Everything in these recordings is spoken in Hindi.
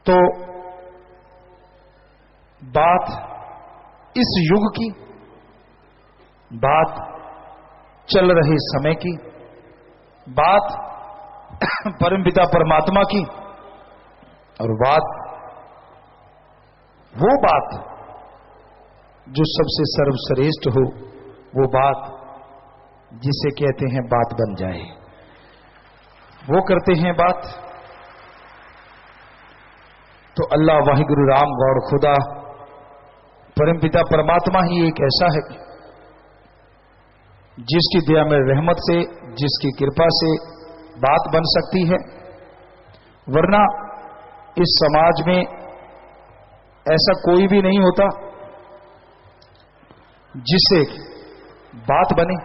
तो बात इस युग की, बात चल रहे समय की, बात परमपिता परमात्मा की, और बात वो बात जो सबसे सर्वश्रेष्ठ हो, वो बात जिसे कहते हैं बात बन जाए, वो करते हैं बात। तो अल्लाह वाहिगुरु राम गौड़ खुदा परमपिता परमात्मा ही एक ऐसा है जिसकी दया में रहमत से, जिसकी कृपा से बात बन सकती है। वरना इस समाज में ऐसा कोई भी नहीं होता जिससे बात बने।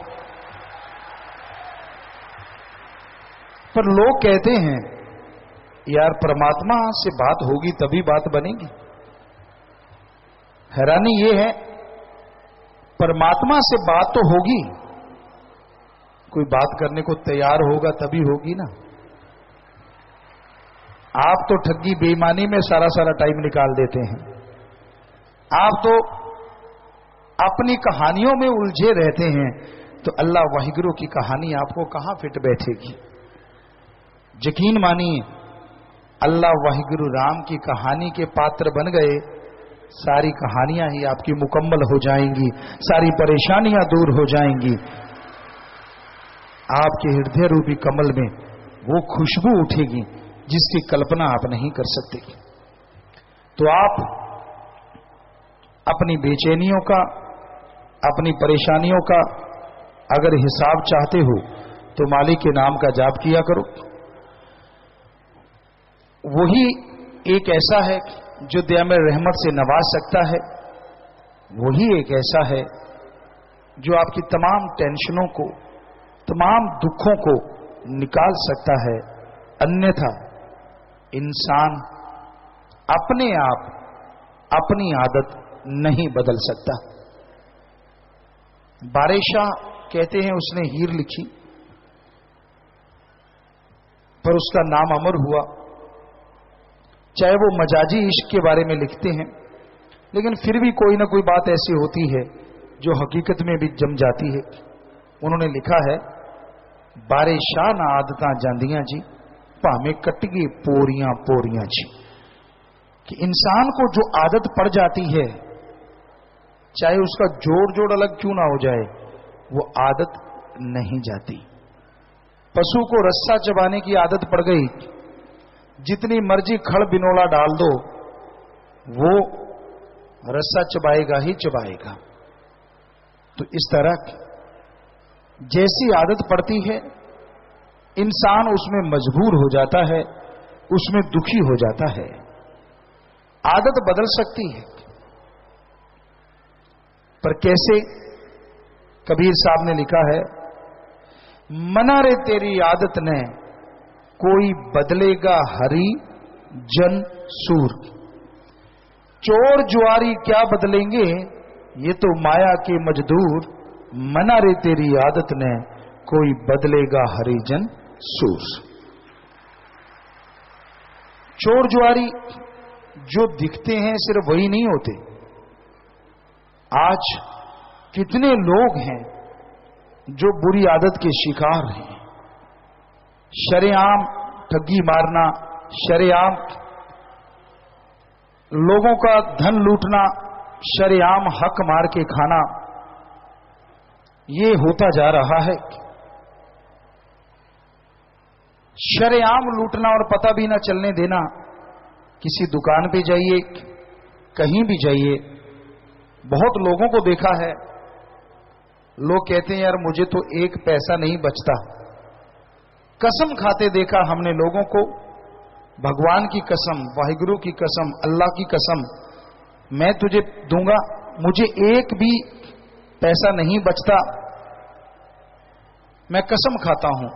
पर लोग कहते हैं यार परमात्मा से बात होगी तभी बात बनेगी। हैरानी यह है, परमात्मा से बात तो होगी, कोई बात करने को तैयार होगा तभी होगी ना। आप तो ठगी बेईमानी में सारा टाइम निकाल देते हैं। आप तो अपनी कहानियों में उलझे रहते हैं, तो अल्लाह वाहिगुरु की कहानी आपको कहां फिट बैठेगी। यकीन मानिए, अल्लाह वाहिगुरु राम की कहानी के पात्र बन गए, सारी कहानियां ही आपकी मुकम्मल हो जाएंगी, सारी परेशानियां दूर हो जाएंगी। आपके हृदय रूपी कमल में वो खुशबू उठेगी जिसकी कल्पना आप नहीं कर सकते। तो आप अपनी बेचैनियों का, अपनी परेशानियों का अगर हिसाब चाहते हो तो मालिक के नाम का जाप किया करो। वही एक ऐसा है जो दया में रहमत से नवाज सकता है। वही एक ऐसा है जो आपकी तमाम टेंशनों को, तमाम दुखों को निकाल सकता है। अन्यथा इंसान अपने आप अपनी आदत नहीं बदल सकता। बारेशाह कहते हैं उसने हीर लिखी, पर उसका नाम अमर हुआ। चाहे वो मजाजी इश्क के बारे में लिखते हैं, लेकिन फिर भी कोई ना कोई बात ऐसी होती है जो हकीकत में भी जम जाती है। उन्होंने लिखा है, बारेशाह ना आदतां जांदियां जी, भावें कट गए पोरियां पोरियां जी। कि इंसान को जो आदत पड़ जाती है, चाहे उसका जोड़ जोड़ अलग क्यों ना हो जाए, वो आदत नहीं जाती। पशु को रस्सा चबाने की आदत पड़ गई, जितनी मर्जी खड़ बिनोला डाल दो, वो रस्सा चबाएगा ही चबाएगा। तो इस तरह जैसी आदत पड़ती है, इंसान उसमें मजबूर हो जाता है, उसमें दुखी हो जाता है। आदत बदल सकती है, पर कैसे? कबीर साहब ने लिखा है, मना रे तेरी आदत ने कोई बदलेगा हरी जन सूर। चोर जुआरी क्या बदलेंगे, ये तो माया के मजदूर। मना रे तेरी आदत ने कोई बदलेगा हरिजन सूर। चोर जुआरी जो दिखते हैं सिर्फ वही नहीं होते। आज कितने लोग हैं जो बुरी आदत के शिकार हैं। शरेआम ठगी मारना, शरेआम लोगों का धन लूटना, शरेआम हक मार के खाना, ये होता जा रहा है। शरेआम लूटना और पता भी ना चलने देना। किसी दुकान पे जाइए, कहीं भी जाइए, बहुत लोगों को देखा है, लोग कहते हैं यार मुझे तो एक पैसा नहीं बचता। कसम खाते देखा हमने लोगों को, भगवान की कसम, वाहिगुरु की कसम, अल्लाह की कसम, मैं तुझे दूंगा, मुझे एक भी पैसा नहीं बचता, मैं कसम खाता हूं।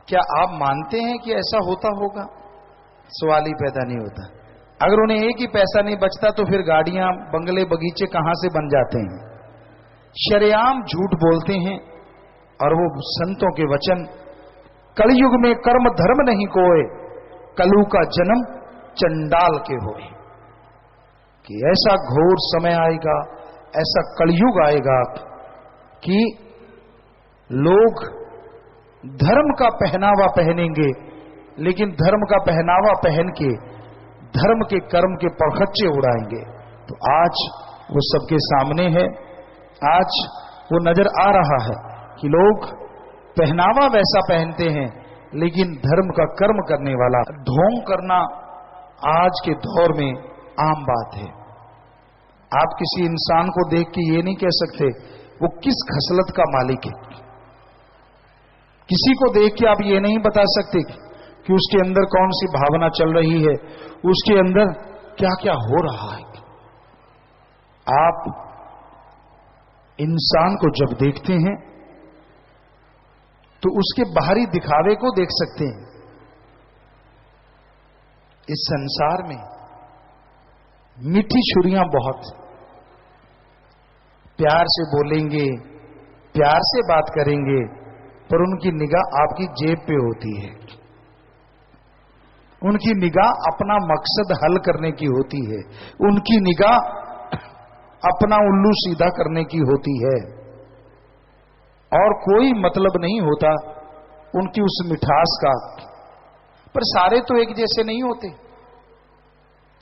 क्या आप मानते हैं कि ऐसा होता होगा? सवाल ही पैदा नहीं होता। अगर उन्हें एक ही पैसा नहीं बचता तो फिर गाड़ियां, बंगले, बगीचे कहां से बन जाते हैं? शरेआम झूठ बोलते हैं। और वो संतों के वचन, कलयुग में कर्म धर्म नहीं कोय, कलु का जन्म चंडाल के होए, कि ऐसा घोर समय आएगा, ऐसा कलयुग आएगा कि लोग धर्म का पहनावा पहनेंगे, लेकिन धर्म का पहनावा पहन के धर्म के कर्म के परखच्चे उड़ाएंगे। तो आज वो सबके सामने है, आज वो नजर आ रहा है कि लोग पहनावा वैसा पहनते हैं, लेकिन धर्म का कर्म करने वाला ढोंग करना आज के दौर में आम बात है। आप किसी इंसान को देख के ये नहीं कह सकते वो किस खसलत का मालिक है। किसी को देख के आप ये नहीं बता सकते कि उसके अंदर कौन सी भावना चल रही है, उसके अंदर क्या क्या हो रहा है। आप इंसान को जब देखते हैं तो उसके बाहरी दिखावे को देख सकते हैं। इस संसार में मीठी छुरियां बहुत, प्यार से बोलेंगे, प्यार से बात करेंगे, पर उनकी निगाह आपकी जेब पे होती है। उनकी निगाह अपना मकसद हल करने की होती है, उनकी निगाह अपना उल्लू सीधा करने की होती है, और कोई मतलब नहीं होता उनकी उस मिठास का। पर सारे तो एक जैसे नहीं होते।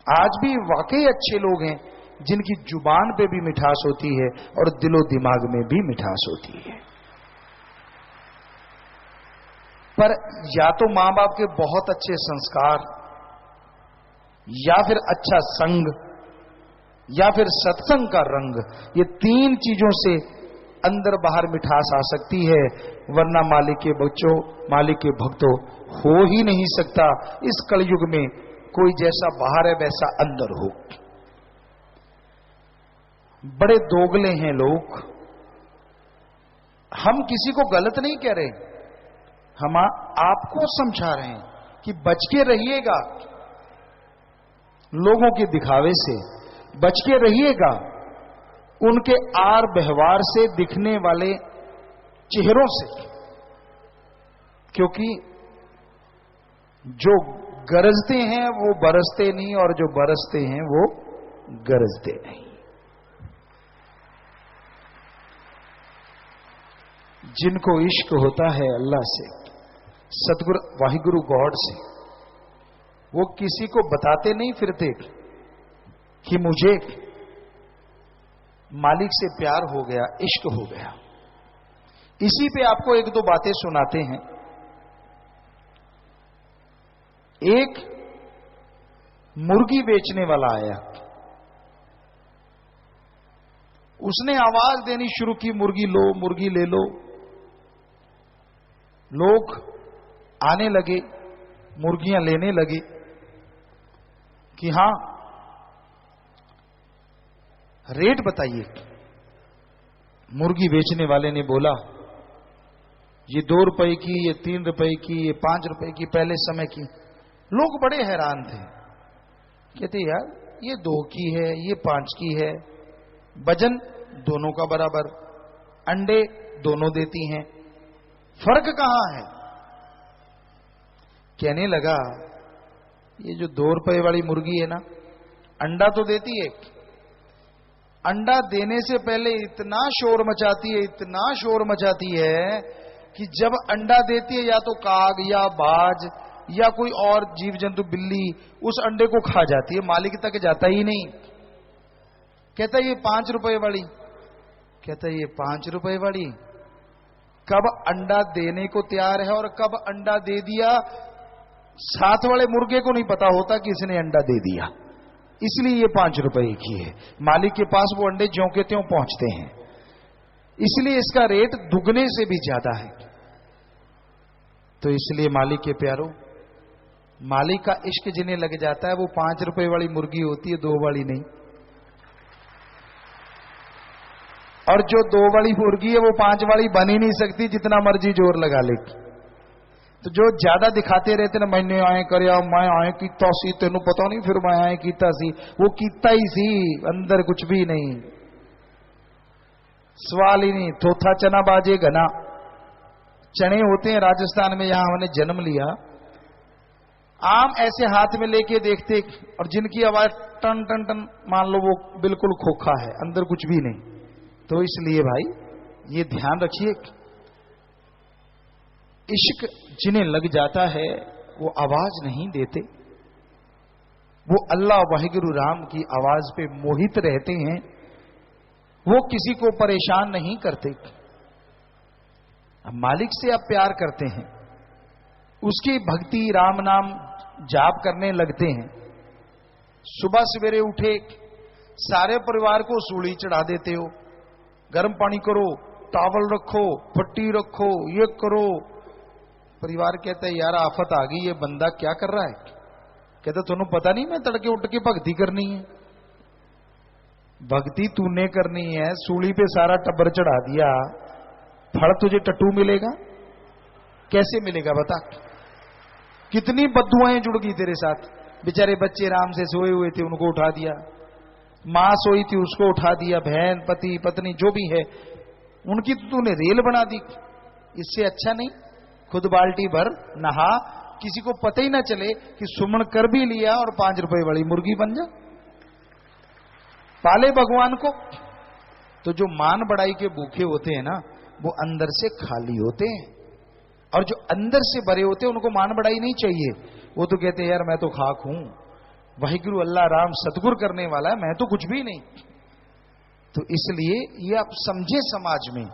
आज भी वाकई अच्छे लोग हैं जिनकी जुबान पे भी मिठास होती है और दिलो दिमाग में भी मिठास होती है। पर या तो मां बाप के बहुत अच्छे संस्कार, या फिर अच्छा संग, या फिर सत्संग का रंग, ये तीन चीजों से अंदर बाहर मिठास आ सकती है, वरना मालिक के बच्चों, मालिक के भक्तों, हो ही नहीं सकता इस कलयुग में कोई जैसा बाहर है वैसा अंदर हो। बड़े दोगले हैं लोग। हम किसी को गलत नहीं कह रहे, हम आपको समझा रहे हैं कि बच के रहिएगा लोगों के दिखावे से, बच के रहिएगा उनके आर व्यवहार से, दिखने वाले चेहरों से, क्योंकि जो गरजते हैं वो बरसते नहीं, और जो बरसते हैं वो गरजते नहीं। जिनको इश्क होता है अल्लाह से, सतगुरु वाहिगुरु गॉड से, वो किसी को बताते नहीं फिरते कि मुझे मालिक से प्यार हो गया, इश्क हो गया। इसी पे आपको एक दो बातें सुनाते हैं। एक मुर्गी बेचने वाला आया, उसने आवाज देनी शुरू की, मुर्गी लो, मुर्गी ले लो। लोग आने लगे, मुर्गियां लेने लगे कि हां रेट बताइए। मुर्गी बेचने वाले ने बोला ये 2 रुपए की, ये 3 रुपए की, ये 5 रुपए की, पहले समय की। लोग बड़े हैरान थे, कहते यार ये 2 की है, ये 5 की है, वजन दोनों का बराबर, अंडे दोनों देती हैं, फर्क कहां है। कहने लगा ये जो 2 रुपए वाली मुर्गी है ना, अंडा तो देती है, अंडा देने से पहले इतना शोर मचाती है, इतना शोर मचाती है कि जब अंडा देती है या तो काग या बाज या कोई और जीव जंतु, बिल्ली, उस अंडे को खा जाती है, मालिक तक जाता ही नहीं। कहता ये 5 रुपए वाली, कहता ये 5 रुपए वाली कब अंडा देने को तैयार है और कब अंडा दे दिया, साथ वाले मुर्गे को नहीं पता होता कि इसने अंडा दे दिया, इसलिए ये 5 रुपए की है। मालिक के पास वो अंडे ज्यों के त्यों पहुंचते हैं, इसलिए इसका रेट दुगने से भी ज्यादा है। तो इसलिए मालिक के प्यारों, मालिक का इश्क जिन्हें लग जाता है वो 5 रुपए वाली मुर्गी होती है, 2 वाली नहीं। और जो 2 वाली मुर्गी है वो 5 वाली बन ही नहीं सकती, जितना मर्जी जोर लगा ले। तो जो ज्यादा दिखाते रहते ना, मैंने आए कर, मैं आए कीता सी, तेनू पता नहीं, फिर मैं आए कीता सी, वो कीता ही सी, अंदर कुछ भी नहीं, सवाल ही नहीं। थोथा चना बाजे घना, चने होते हैं राजस्थान में, यहां हमने जन्म लिया, आम ऐसे हाथ में लेके देखते, और जिनकी आवाज टन टन टन, मान लो वो बिल्कुल खोखा है, अंदर कुछ भी नहीं। तो इसलिए भाई ये ध्यान रखिए, इश्क जिन्हें लग जाता है वो आवाज नहीं देते, वो अल्लाह वाहिगुरु राम की आवाज पे मोहित रहते हैं, वो किसी को परेशान नहीं करते। मालिक से आप प्यार करते हैं, उसकी भक्ति राम नाम जाप करने लगते हैं, सुबह सवेरे उठे सारे परिवार को सूली चढ़ा देते हो, गर्म पानी करो, टावल रखो, पट्टी रखो, ये करो। परिवार कहता है यार आफत आ गई, ये बंदा क्या कर रहा है। कहता तुम्हें पता नहीं मैं तड़के उठ के भक्ति करनी है। भक्ति तूने करनी है, सूली पे सारा टब्बर चढ़ा दिया, फल तुझे टट्टू मिलेगा? कैसे मिलेगा बता? कितनी बद्दुआएं जुड़ गई तेरे साथ। बेचारे बच्चे राम से सोए हुए थे, उनको उठा दिया, मां सोई थी उसको उठा दिया, बहन पति पत्नी जो भी है उनकी तो तूने रेल बना दी। इससे अच्छा नहीं खुद बाल्टी भर नहा, किसी को पता ही ना चले कि सुमन कर भी लिया और 5 रुपए वाली मुर्गी बन जा। पाले भगवान को। तो जो मान बड़ाई के भूखे होते हैं ना, वो अंदर से खाली होते हैं, और जो अंदर से भरे होते हैं उनको मान बड़ाई नहीं चाहिए। वो तो कहते हैं यार मैं तो खाक हूं, वाहिगुरु अल्लाह राम सतगुर करने वाला है, मैं तो कुछ भी नहीं। तो इसलिए ये आप समझे, समाज में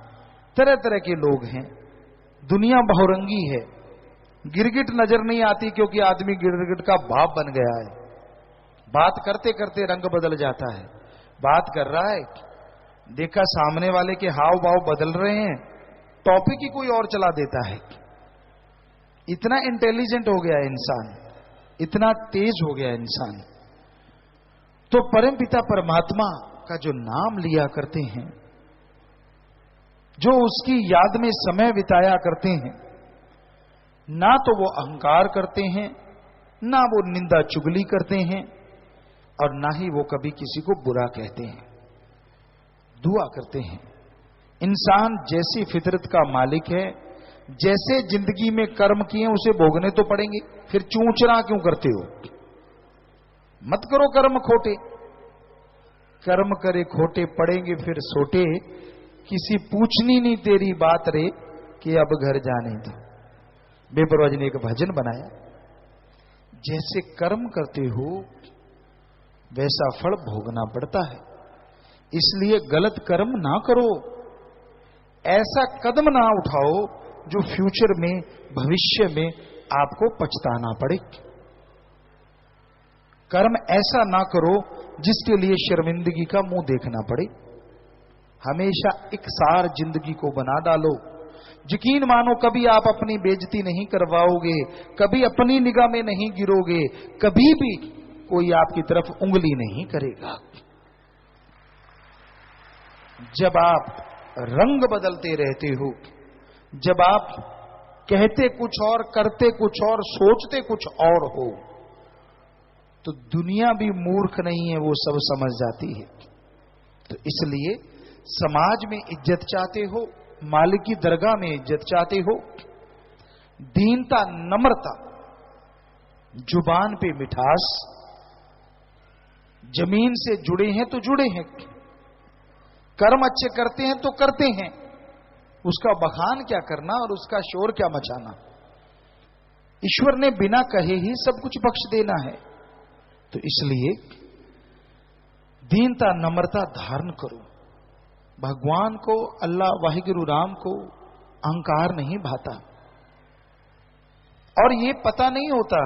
तरह तरह के लोग हैं, दुनिया बहुरंगी है, गिरगिट नजर नहीं आती क्योंकि आदमी गिरगिट का बाप बन गया है। बात करते करते रंग बदल जाता है, बात कर रहा है, देखा सामने वाले के हाव भाव बदल रहे हैं, टॉपिक ही कोई और चला देता है। इतना इंटेलिजेंट हो गया है इंसान, इतना तेज हो गया इंसान। तो परमपिता परमात्मा का जो नाम लिया करते हैं, जो उसकी याद में समय बिताया करते हैं, ना तो वो अहंकार करते हैं, ना वो निंदा चुगली करते हैं, और ना ही वो कभी किसी को बुरा कहते हैं, दुआ करते हैं। इंसान जैसी फितरत का मालिक है, जैसे जिंदगी में कर्म किए उसे भोगने तो पड़ेंगे, फिर चूंचना क्यों करते हो? मत करो कर्म खोटे, कर्म करे खोटे पड़ेंगे फिर सोटे, किसी पूछनी नहीं तेरी बात रे कि अब घर जाने दो। बेपरवाह जी ने एक भजन बनाया, जैसे कर्म करते हो वैसा फल भोगना पड़ता है, इसलिए गलत कर्म ना करो, ऐसा कदम ना उठाओ जो फ्यूचर में भविष्य में आपको पछताना पड़े। कर्म ऐसा ना करो जिसके लिए शर्मिंदगी का मुंह देखना पड़े। हमेशा इकसार जिंदगी को बना डालो, यकीन मानो कभी आप अपनी बेइज्जती नहीं करवाओगे, कभी अपनी निगाह में नहीं गिरोगे, कभी भी कोई आपकी तरफ उंगली नहीं करेगा। जब आप रंग बदलते रहते हो, जब आप कहते कुछ और करते कुछ और सोचते कुछ और हो, तो दुनिया भी मूर्ख नहीं है, वो सब समझ जाती है। तो इसलिए समाज में इज्जत चाहते हो, मालिक की दरगाह में इज्जत चाहते हो, दीनता नम्रता, जुबान पे मिठास, जमीन से जुड़े हैं तो जुड़े हैं, कर्म अच्छे करते हैं तो करते हैं, उसका बखान क्या करना और उसका शोर क्या मचाना। ईश्वर ने बिना कहे ही सब कुछ बख्श देना है। तो इसलिए दीनता नम्रता धारण करो। भगवान को, अल्लाह वाहिगुरु राम को अहंकार नहीं भाता, और ये पता नहीं होता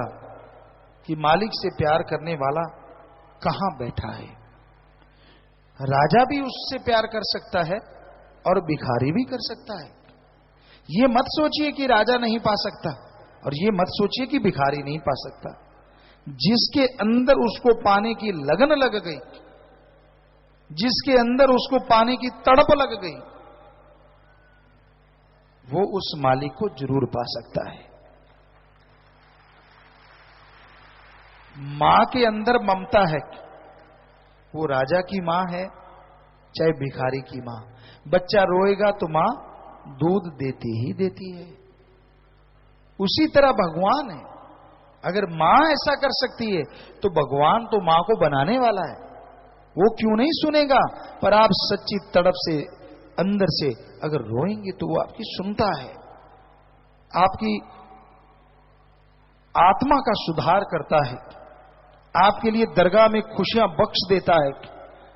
कि मालिक से प्यार करने वाला कहां बैठा है। राजा भी उससे प्यार कर सकता है और भिखारी भी कर सकता है। ये मत सोचिए कि राजा नहीं पा सकता, और ये मत सोचिए कि भिखारी नहीं पा सकता। जिसके अंदर उसको पाने की लगन लग गई, जिसके अंदर उसको पाने की तड़प लग गई, वो उस मालिक को जरूर पा सकता है। मां के अंदर ममता है, वो राजा की मां है चाहे भिखारी की मां। बच्चा रोएगा तो मां दूध देती ही देती है। उसी तरह भगवान है, अगर मां ऐसा कर सकती है तो भगवान तो मां को बनाने वाला है, वो क्यों नहीं सुनेगा। पर आप सच्ची तड़प से अंदर से अगर रोएंगे तो वो आपकी सुनता है, आपकी आत्मा का सुधार करता है, आपके लिए दरगाह में खुशियां बख्श देता है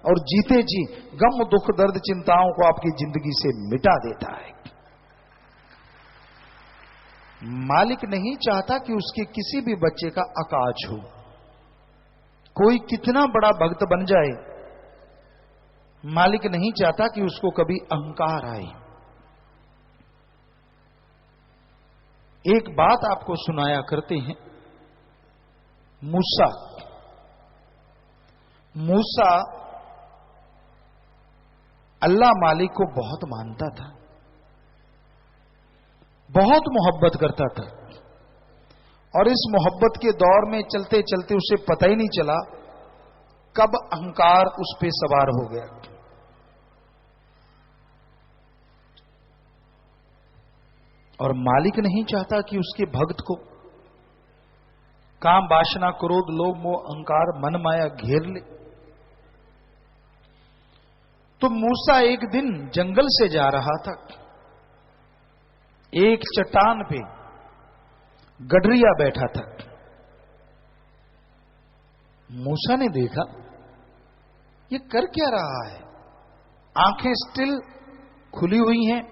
और जीते जी गम दुख दर्द चिंताओं को आपकी जिंदगी से मिटा देता है। मालिक नहीं चाहता कि उसके किसी भी बच्चे का अकाज हो। कोई कितना बड़ा भक्त बन जाए, मालिक नहीं चाहता कि उसको कभी अहंकार आए। एक बात आपको सुनाया करते हैं। मूसा अल्लाह मालिक को बहुत मानता था, बहुत मोहब्बत करता था, और इस मोहब्बत के दौर में चलते चलते उसे पता ही नहीं चला कब अहंकार उस पे सवार हो गया। और मालिक नहीं चाहता कि उसके भक्त को काम वासना क्रोध लोभ मोह अहंकार मन माया घेर ले। तो मूसा एक दिन जंगल से जा रहा था, एक चट्टान पे गडरिया बैठा था। मूसा ने देखा ये कर क्या रहा है, आंखें स्टिल खुली हुई हैं,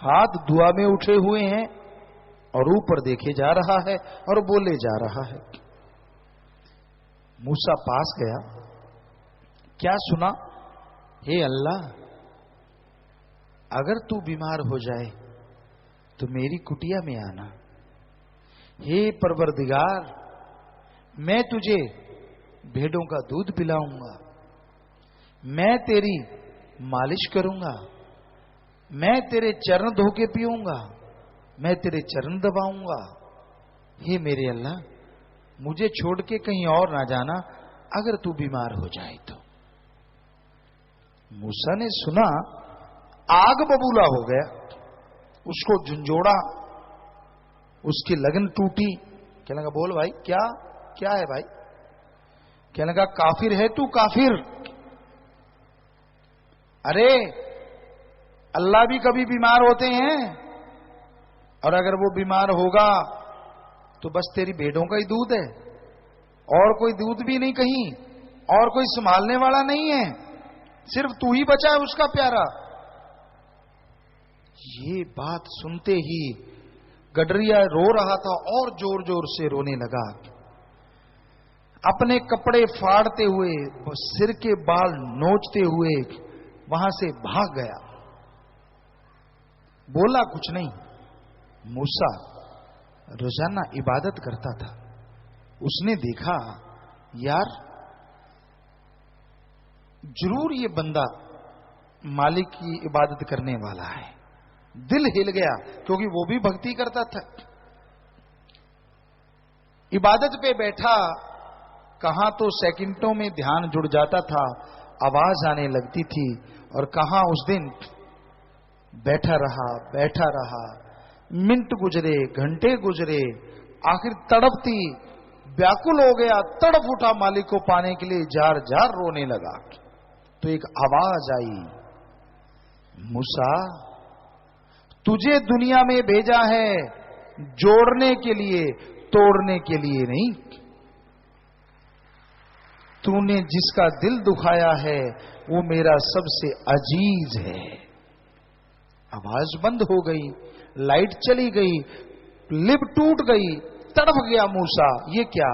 हाथ दुआ में उठे हुए हैं और ऊपर देखे जा रहा है और बोले जा रहा है। मूसा पास गया, क्या सुना, हे अल्लाह अगर तू बीमार हो जाए तो मेरी कुटिया में आना। हे परवरदिगार मैं तुझे भेड़ों का दूध पिलाऊंगा, मैं तेरी मालिश करूंगा, मैं तेरे चरण धो के पीऊंगा, मैं तेरे चरण दबाऊंगा। हे मेरे अल्लाह मुझे छोड़ के कहीं और ना जाना अगर तू बीमार हो जाए तो। मूसा ने सुना, आग बबूला हो गया, उसको झुंझोड़ा, उसकी लगन टूटी। कहने लगा बोल भाई क्या क्या है भाई। कहने लगा काफिर है तू काफिर। अरे अल्लाह भी कभी बीमार होते हैं, और अगर वो बीमार होगा तो बस तेरी भेड़ों का ही दूध है, और कोई दूध भी नहीं कहीं, और कोई संभालने वाला नहीं है, सिर्फ तू ही बचा है उसका प्यारा। ये बात सुनते ही गडरिया रो रहा था और जोर जोर से रोने लगा, अपने कपड़े फाड़ते हुए सिर के बाल नोचते हुए वहां से भाग गया। बोला कुछ नहीं। मूसा रोजाना इबादत करता था, उसने देखा यार जरूर ये बंदा मालिक की इबादत करने वाला है। दिल हिल गया क्योंकि वो भी भक्ति करता था। इबादत पे बैठा, कहां तो सेकंडों में ध्यान जुड़ जाता था, आवाज आने लगती थी, और कहां उस दिन बैठा रहा, मिनट गुजरे, घंटे गुजरे, आखिर तड़पती व्याकुल हो गया, तड़प उठा मालिक को पाने के लिए, जार जार रोने लगा। तो एक आवाज आई, मूसा तुझे दुनिया में भेजा है जोड़ने के लिए, तोड़ने के लिए नहीं। तूने जिसका दिल दुखाया है वो मेरा सबसे अजीज है। आवाज बंद हो गई, लाइट चली गई, लिप टूट गई, तड़प गया मूसा। ये क्या,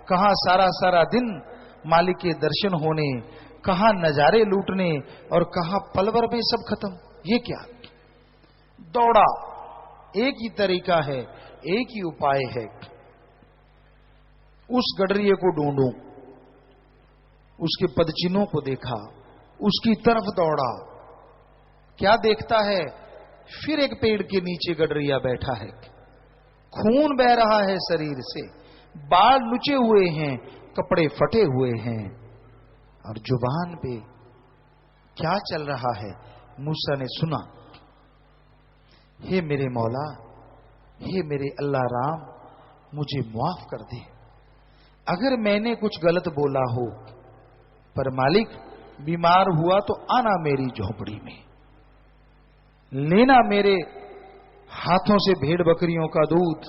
कहां सारा सारा दिन मालिक के दर्शन होने, कहां नजारे लूटने, और कहां पलवर में सब खत्म। ये क्या। दौड़ा, एक ही तरीका है, एक ही उपाय है, उस गडरिये को ढूंढूं। उसके पदचिन्हों को देखा, उसकी तरफ दौड़ा, क्या देखता है, फिर एक पेड़ के नीचे गडरिया बैठा है, खून बह रहा है शरीर से, बाल नुचे हुए हैं, कपड़े फटे हुए हैं, और जुबान पे क्या चल रहा है। मूसा ने सुना, हे मेरे मौला, हे मेरे अल्लाह राम, मुझे माफ कर दे। अगर मैंने कुछ गलत बोला हो, पर मालिक बीमार हुआ तो आना मेरी झोपड़ी में, लेना मेरे हाथों से भेड़ बकरियों का दूध,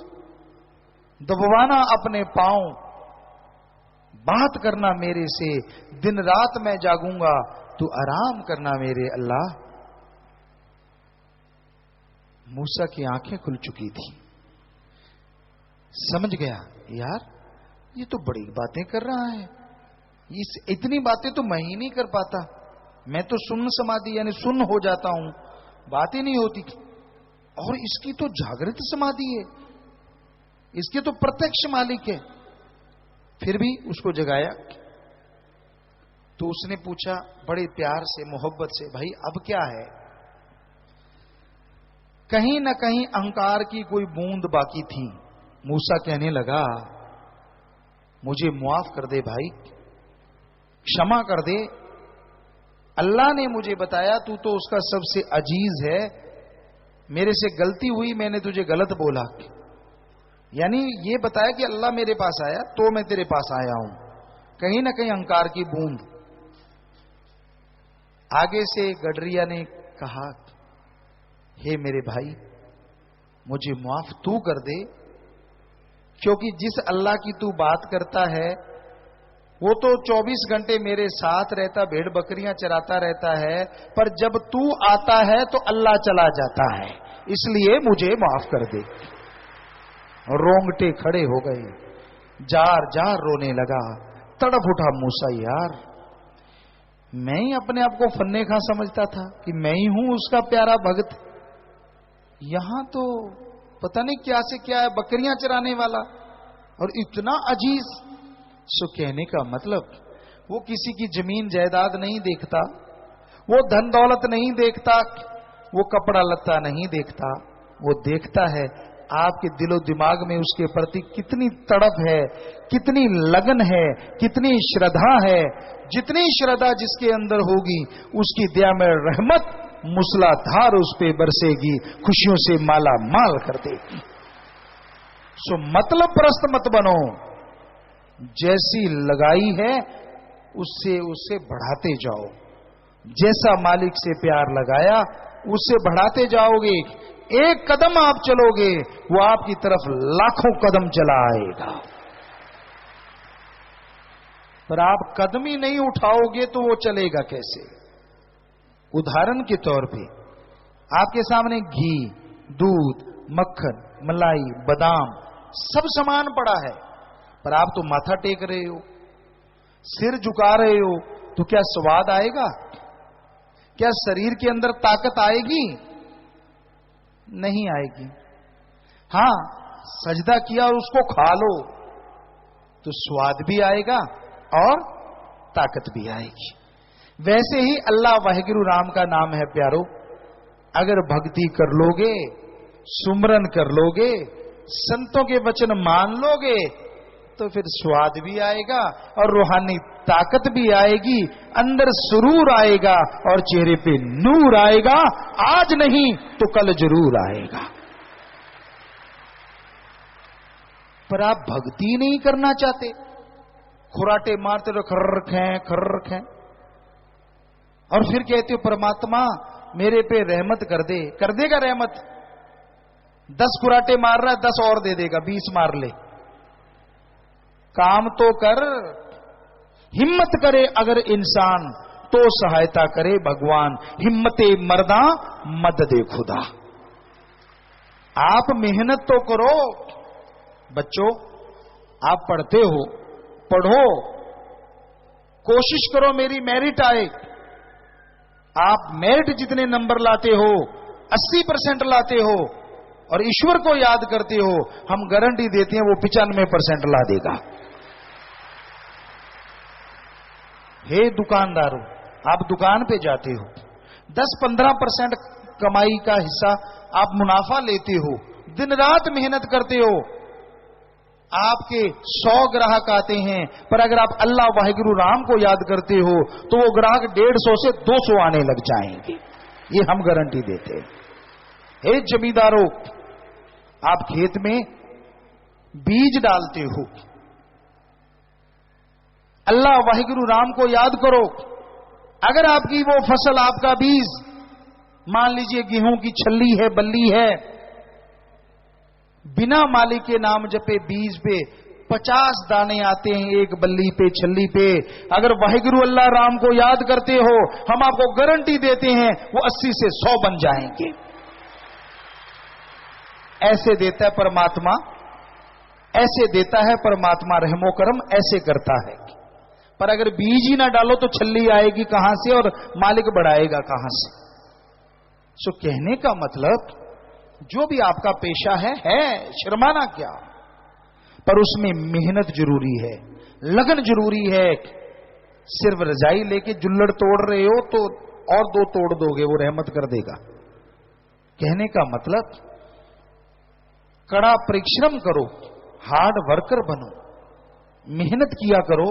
दबवाना अपने पांव, बात करना मेरे से, दिन रात मैं जागूंगा, तू आराम करना मेरे अल्लाह। मूसा की आंखें खुल चुकी थी, समझ गया यार ये तो बड़ी बातें कर रहा है, इतनी बातें तो मैं ही नहीं कर पाता, मैं तो सुन्न समाधि यानी सुन्न हो जाता हूं, बातें नहीं होती, और इसकी तो जागृत समाधि है, इसके तो प्रत्यक्ष मालिक है। फिर भी उसको जगाया तो उसने पूछा बड़े प्यार से मोहब्बत से, भाई अब क्या है? कहीं ना कहीं अहंकार की कोई बूंद बाकी थी। मूसा कहने लगा मुझे माफ कर दे भाई, क्षमा कर दे, अल्लाह ने मुझे बताया तू तो उसका सबसे अजीज है, मेरे से गलती हुई, मैंने तुझे गलत बोला, यानी ये बताया कि अल्लाह मेरे पास आया तो मैं तेरे पास आया हूं। कहीं ना कहीं अहंकार की बूंद। आगे से गडरिया ने कहा हे मेरे भाई मुझे माफ तू कर दे, क्योंकि जिस अल्लाह की तू बात करता है वो तो 24 घंटे मेरे साथ रहता, भेड़ बकरियां चराता रहता है, पर जब तू आता है तो अल्लाह चला जाता है, इसलिए मुझे माफ कर दे। रोंगटे खड़े हो गए, जार जार रोने लगा, तड़प उठा मूसा, यार मैं ही अपने आप को फन्ने खा समझता था कि मैं ही हूं उसका प्यारा भक्त, यहां तो पता नहीं क्या से क्या है, बकरियां चराने वाला और इतना अजीज। सो कहने का मतलब वो किसी की जमीन जायदाद नहीं देखता, वो धन दौलत नहीं देखता, वो कपड़ा लत्ता नहीं देखता, वो देखता है आपके दिलो दिमाग में उसके प्रति कितनी तड़प है, कितनी लगन है, कितनी श्रद्धा है। जितनी श्रद्धा जिसके अंदर होगी उसकी दया में रहमत मूसलाधार उस पे बरसेगी, खुशियों से माला माल कर देगी। सो मतलब प्रस्त मत बनो, जैसी लगाई है उससे उससे बढ़ाते जाओ, जैसा मालिक से प्यार लगाया उससे बढ़ाते जाओगे। एक कदम आप चलोगे वो आपकी तरफ लाखों कदम चला आएगा, पर आप कदम ही नहीं उठाओगे तो वो चलेगा कैसे? उदाहरण के तौर पे आपके सामने घी, दूध, मक्खन, मलाई, बादाम सब सामान पड़ा है, पर आप तो माथा टेक रहे हो, सिर झुका रहे हो, तो क्या स्वाद आएगा? क्या शरीर के अंदर ताकत आएगी? नहीं आएगी। हां, सजदा किया और उसको खा लो तो स्वाद भी आएगा और ताकत भी आएगी। वैसे ही अल्लाह वाहिगुरु राम का नाम है प्यारो, अगर भक्ति कर लोगे, सुमरन कर लोगे, संतों के वचन मान लोगे तो फिर स्वाद भी आएगा और रूहानी ताकत भी आएगी, अंदर सुरूर आएगा और चेहरे पे नूर आएगा। आज नहीं तो कल जरूर आएगा। पर आप भक्ति नहीं करना चाहते, खुराटे मारते रहो, खर्र रखें, और फिर कहते हो परमात्मा मेरे पे रहमत कर दे। कर देगा रहमत? 10 खुराटे मार रहा है, 10 और दे देगा, 20 मार ले। काम तो कर, हिम्मत करे अगर इंसान तो सहायता करे भगवान, हिम्मते मर्दा मददे खुदा। आप मेहनत तो करो। बच्चों आप पढ़ते हो, पढ़ो, कोशिश करो मेरी मेरिट आए। आप मेरिट जितने नंबर लाते हो, 80% लाते हो और ईश्वर को याद करते हो, हम गारंटी देते हैं वो 95% ला देगा। हे दुकानदारों, आप दुकान पे जाते हो, 10-15% कमाई का हिस्सा आप मुनाफा लेते हो, दिन रात मेहनत करते हो, आपके 100 ग्राहक आते हैं, पर अगर आप अल्लाह वाहिगुरु राम को याद करते हो तो वो ग्राहक 150 से 200 आने लग जाएंगे, ये हम गारंटी देते हैं। हे जमींदारों, आप खेत में बीज डालते हो। अल्लाह वाहिगुरु राम को याद करो। अगर आपकी वो फसल, आपका बीज, मान लीजिए गेहूं की छल्ली है, बल्ली है, बिना मालिक के नाम जपे बीज पे 50 दाने आते हैं, एक बल्ली पे, छल्ली पे। अगर वाहिगुरु अल्लाह राम को याद करते हो, हम आपको गारंटी देते हैं वो 80 से 100 बन जाएंगे। ऐसे देता है परमात्मा, ऐसे देता है परमात्मा, रहमो करम ऐसे करता है। पर अगर बीज ही ना डालो तो छल्ली आएगी कहां से और मालिक बढ़ाएगा कहां से। सो कहने का मतलब, जो भी आपका पेशा है शर्माना क्या, पर उसमें मेहनत जरूरी है, लगन जरूरी है। सिर्फ रजाई लेके जुल्लड़ तोड़ रहे हो तो और 2 तोड़ दोगे, वो रहमत कर देगा। कहने का मतलब, कड़ा परिश्रम करो, हार्ड वर्कर बनो, मेहनत किया करो,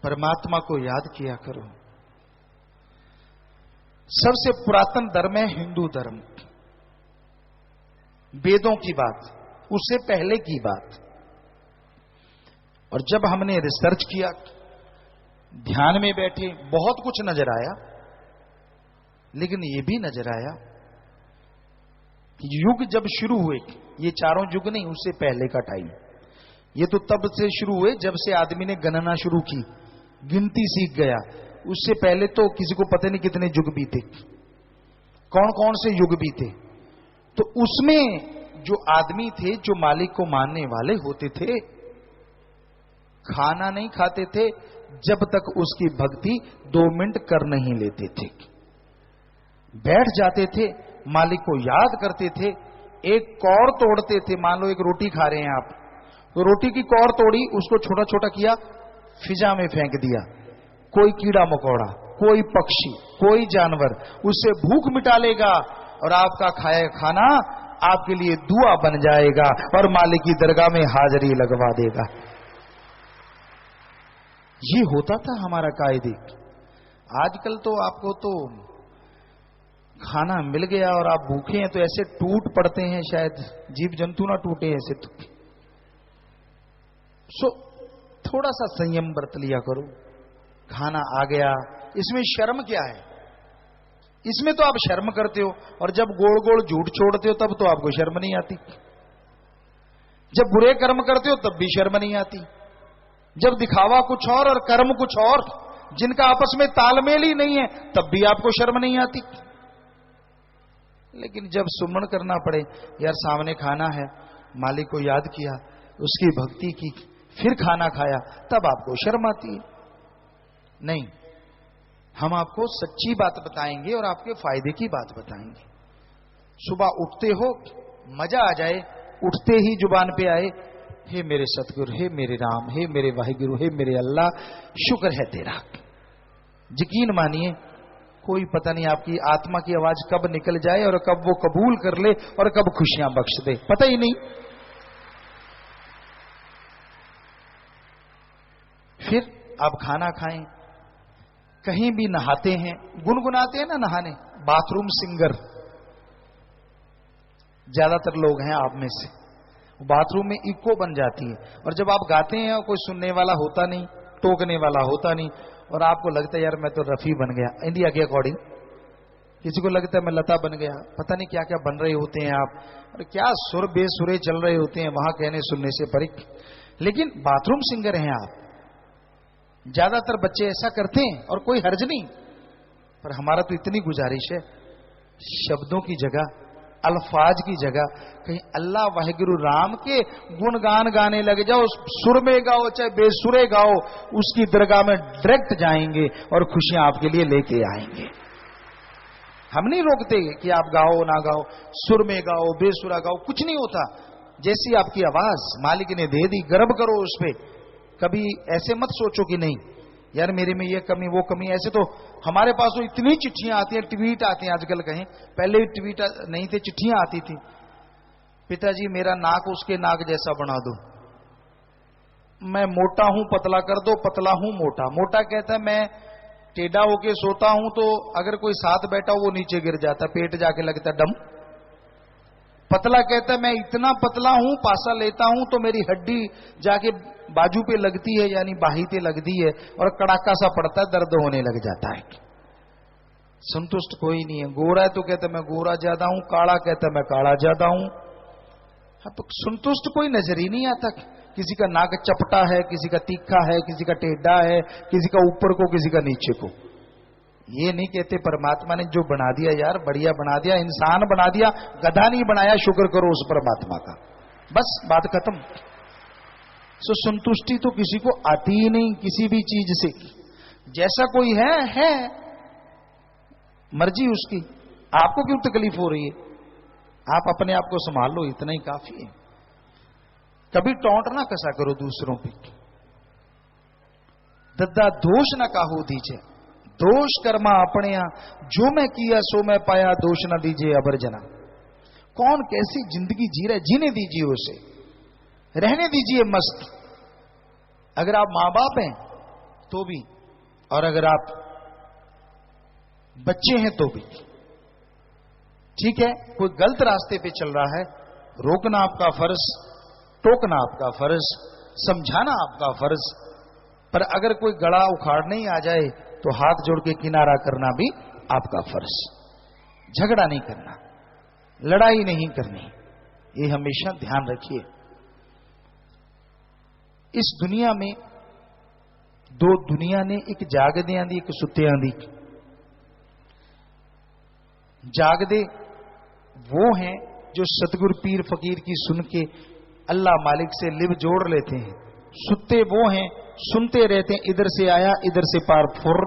परमात्मा को याद किया करो। सबसे पुरातन धर्म है हिंदू धर्म। वेदों की बात, उससे पहले की बात। और जब हमने रिसर्च किया, ध्यान में बैठे, बहुत कुछ नजर आया, लेकिन यह भी नजर आया कि युग जब शुरू हुए, ये चारों युग नहीं, उससे पहले का टाइम, ये तो तब से शुरू हुए जब से आदमी ने गणना शुरू की, गिनती सीख गया। उससे पहले तो किसी को पता नहीं कितने युग बीते, कौन कौन से युग बीते। तो उसमें जो आदमी थे, जो मालिक को मानने वाले होते थे, खाना नहीं खाते थे जब तक उसकी भक्ति 2 मिनट कर नहीं लेते थे। बैठ जाते थे, मालिक को याद करते थे, एक कौर तोड़ते थे। मान लो एक रोटी खा रहे हैं आप, तो रोटी की कौर तोड़ी, उसको छोटा छोटा किया, फिजा में फेंक दिया। कोई कीड़ा मकोड़ा, कोई पक्षी, कोई जानवर उससे भूख मिटा लेगा और आपका खाया खाना आपके लिए दुआ बन जाएगा और मालिक की दरगाह में हाजिरी लगवा देगा। ये होता था हमारा कायदे। आजकल तो आपको तो खाना मिल गया और आप भूखे हैं तो ऐसे टूट पड़ते हैं, शायद जीव जंतु ना टूटे ऐसे तो। थोड़ा सा संयम बरत लिया करो। खाना आ गया, इसमें शर्म क्या है? इसमें तो आप शर्म करते हो, और जब गोल गोल झूठ छोड़ते हो तब तो आपको शर्म नहीं आती। जब बुरे कर्म करते हो तब भी शर्म नहीं आती। जब दिखावा कुछ और कर्म कुछ और, जिनका आपस में तालमेल ही नहीं है, तब भी आपको शर्म नहीं आती। लेकिन जब सुमरण करना पड़े, यार सामने खाना है, मालिक को याद किया, उसकी भक्ति की, फिर खाना खाया, तब आपको शर्म आती है। नहीं, हम आपको सच्ची बात बताएंगे और आपके फायदे की बात बताएंगे। सुबह उठते हो, मजा आ जाए, उठते ही जुबान पे आए, हे मेरे सतगुरु, हे मेरे राम, हे मेरे वाहिगुरु, हे मेरे अल्लाह, शुक्र है तेरा। यकीन मानिए, कोई पता नहीं आपकी आत्मा की आवाज कब निकल जाए और कब वो कबूल कर ले और कब खुशियां बख्श दे, पता ही नहीं। फिर आप खाना खाएं, कहीं भी नहाते हैं, गुनगुनाते हैं ना नहाने, बाथरूम सिंगर ज्यादातर लोग हैं आप में से। बाथरूम में इको बन जाती है, और जब आप गाते हैं कोई सुनने वाला होता नहीं, टोकने वाला होता नहीं, और आपको लगता है यार मैं तो रफी बन गया इंडिया के अकॉर्डिंग, किसी को लगता है मैं लता बन गया, पता नहीं क्या क्या बन रहे होते हैं आप, और क्या सुर बेसुरे चल रहे होते हैं वहां, कहने सुनने से परे। लेकिन बाथरूम सिंगर हैं आप। ज्यादातर बच्चे ऐसा करते हैं और कोई हर्ज नहीं, पर हमारा तो इतनी गुजारिश है, शब्दों की जगह, अल्फाज की जगह कहीं अल्लाह वाहिगुरु राम के गुणगान गाने लग जाओ, सुर में गाओ चाहे बेसुरे गाओ, उसकी दरगाह में डायरेक्ट जाएंगे और खुशियां आपके लिए लेके आएंगे। हम नहीं रोकते कि आप गाओ ना गाओ, सुर में गाओ बेसुरा गाओ, कुछ नहीं होता। जैसी आपकी आवाज मालिक ने दे दी, गर्व करो उस पर। कभी ऐसे मत सोचो कि नहीं यार मेरे में ये कमी वो कमी। ऐसे तो हमारे पास तो इतनी चिट्ठियां आती हैं, ट्वीट आते हैं आजकल, कहें पहले ट्वीट नहीं थे, चिट्ठियां आती थी, पिताजी मेरा नाक उसके नाक जैसा बना दो, मैं मोटा हूं पतला कर दो, पतला हूं मोटा। मोटा कहता है मैं टेढ़ा होके सोता हूं तो अगर कोई साथ बैठा हो वो नीचे गिर जाता, पेट जाके लगता डम। पतला कहता है मैं इतना पतला हूं, पासा लेता हूं तो मेरी हड्डी जाके बाजू पे लगती है, यानी बाही पे लगती है और कड़ाका सा पड़ता है, दर्द होने लग जाता है। संतुष्ट कोई नहीं है। गोरा है तो कहता है मैं गोरा ज्यादा हूं, काला कहता है मैं काला ज्यादा हूं। अब तो संतुष्ट कोई नजर ही नहीं आता। किसी का नाक चपटा है, किसी का तीखा है, किसी का टेढ़ा है, किसी का ऊपर को, किसी का नीचे को। ये नहीं कहते परमात्मा ने जो बना दिया यार बढ़िया बना दिया, इंसान बना दिया, गधा नहीं बनाया, शुक्र करो उस परमात्मा का, बस बात खत्म। सो संतुष्टि तो किसी को आती ही नहीं किसी भी चीज से। जैसा कोई है मर्जी उसकी, आपको क्यों तकलीफ हो रही है? आप अपने आप को संभाल लो, इतना ही काफी है। कभी टोंट ना कसा करो दूसरों पे। दद्दा दोष ना काहो दीजिए, दोष कर्मा अपने यहां, जो मैं किया सो मैं पाया, दोष ना दीजिए अबर जना। कौन कैसी जिंदगी जी रहा है, जीने दीजिए उसे, रहने दीजिए मस्त। अगर आप मां बाप हैं तो भी, और अगर आप बच्चे हैं तो भी ठीक है। कोई गलत रास्ते पे चल रहा है, रोकना आपका फर्ज, टोकना आपका फर्ज, समझाना आपका फर्ज। पर अगर कोई गड़ा उखाड़ने ही आ जाए तो हाथ जोड़ के किनारा करना भी आपका फर्ज। झगड़ा नहीं करना, लड़ाई नहीं करनी, ये हमेशा ध्यान रखिए। इस दुनिया में दो दुनिया ने, एक जागदे आंदी एक सुत्ते आंदी। जागदे वो हैं जो सतगुरु पीर फकीर की सुन के अल्लाह मालिक से लिव जोड़ लेते हैं। सुत्ते वो हैं सुनते रहते हैं, इधर से आया इधर से पार फुर,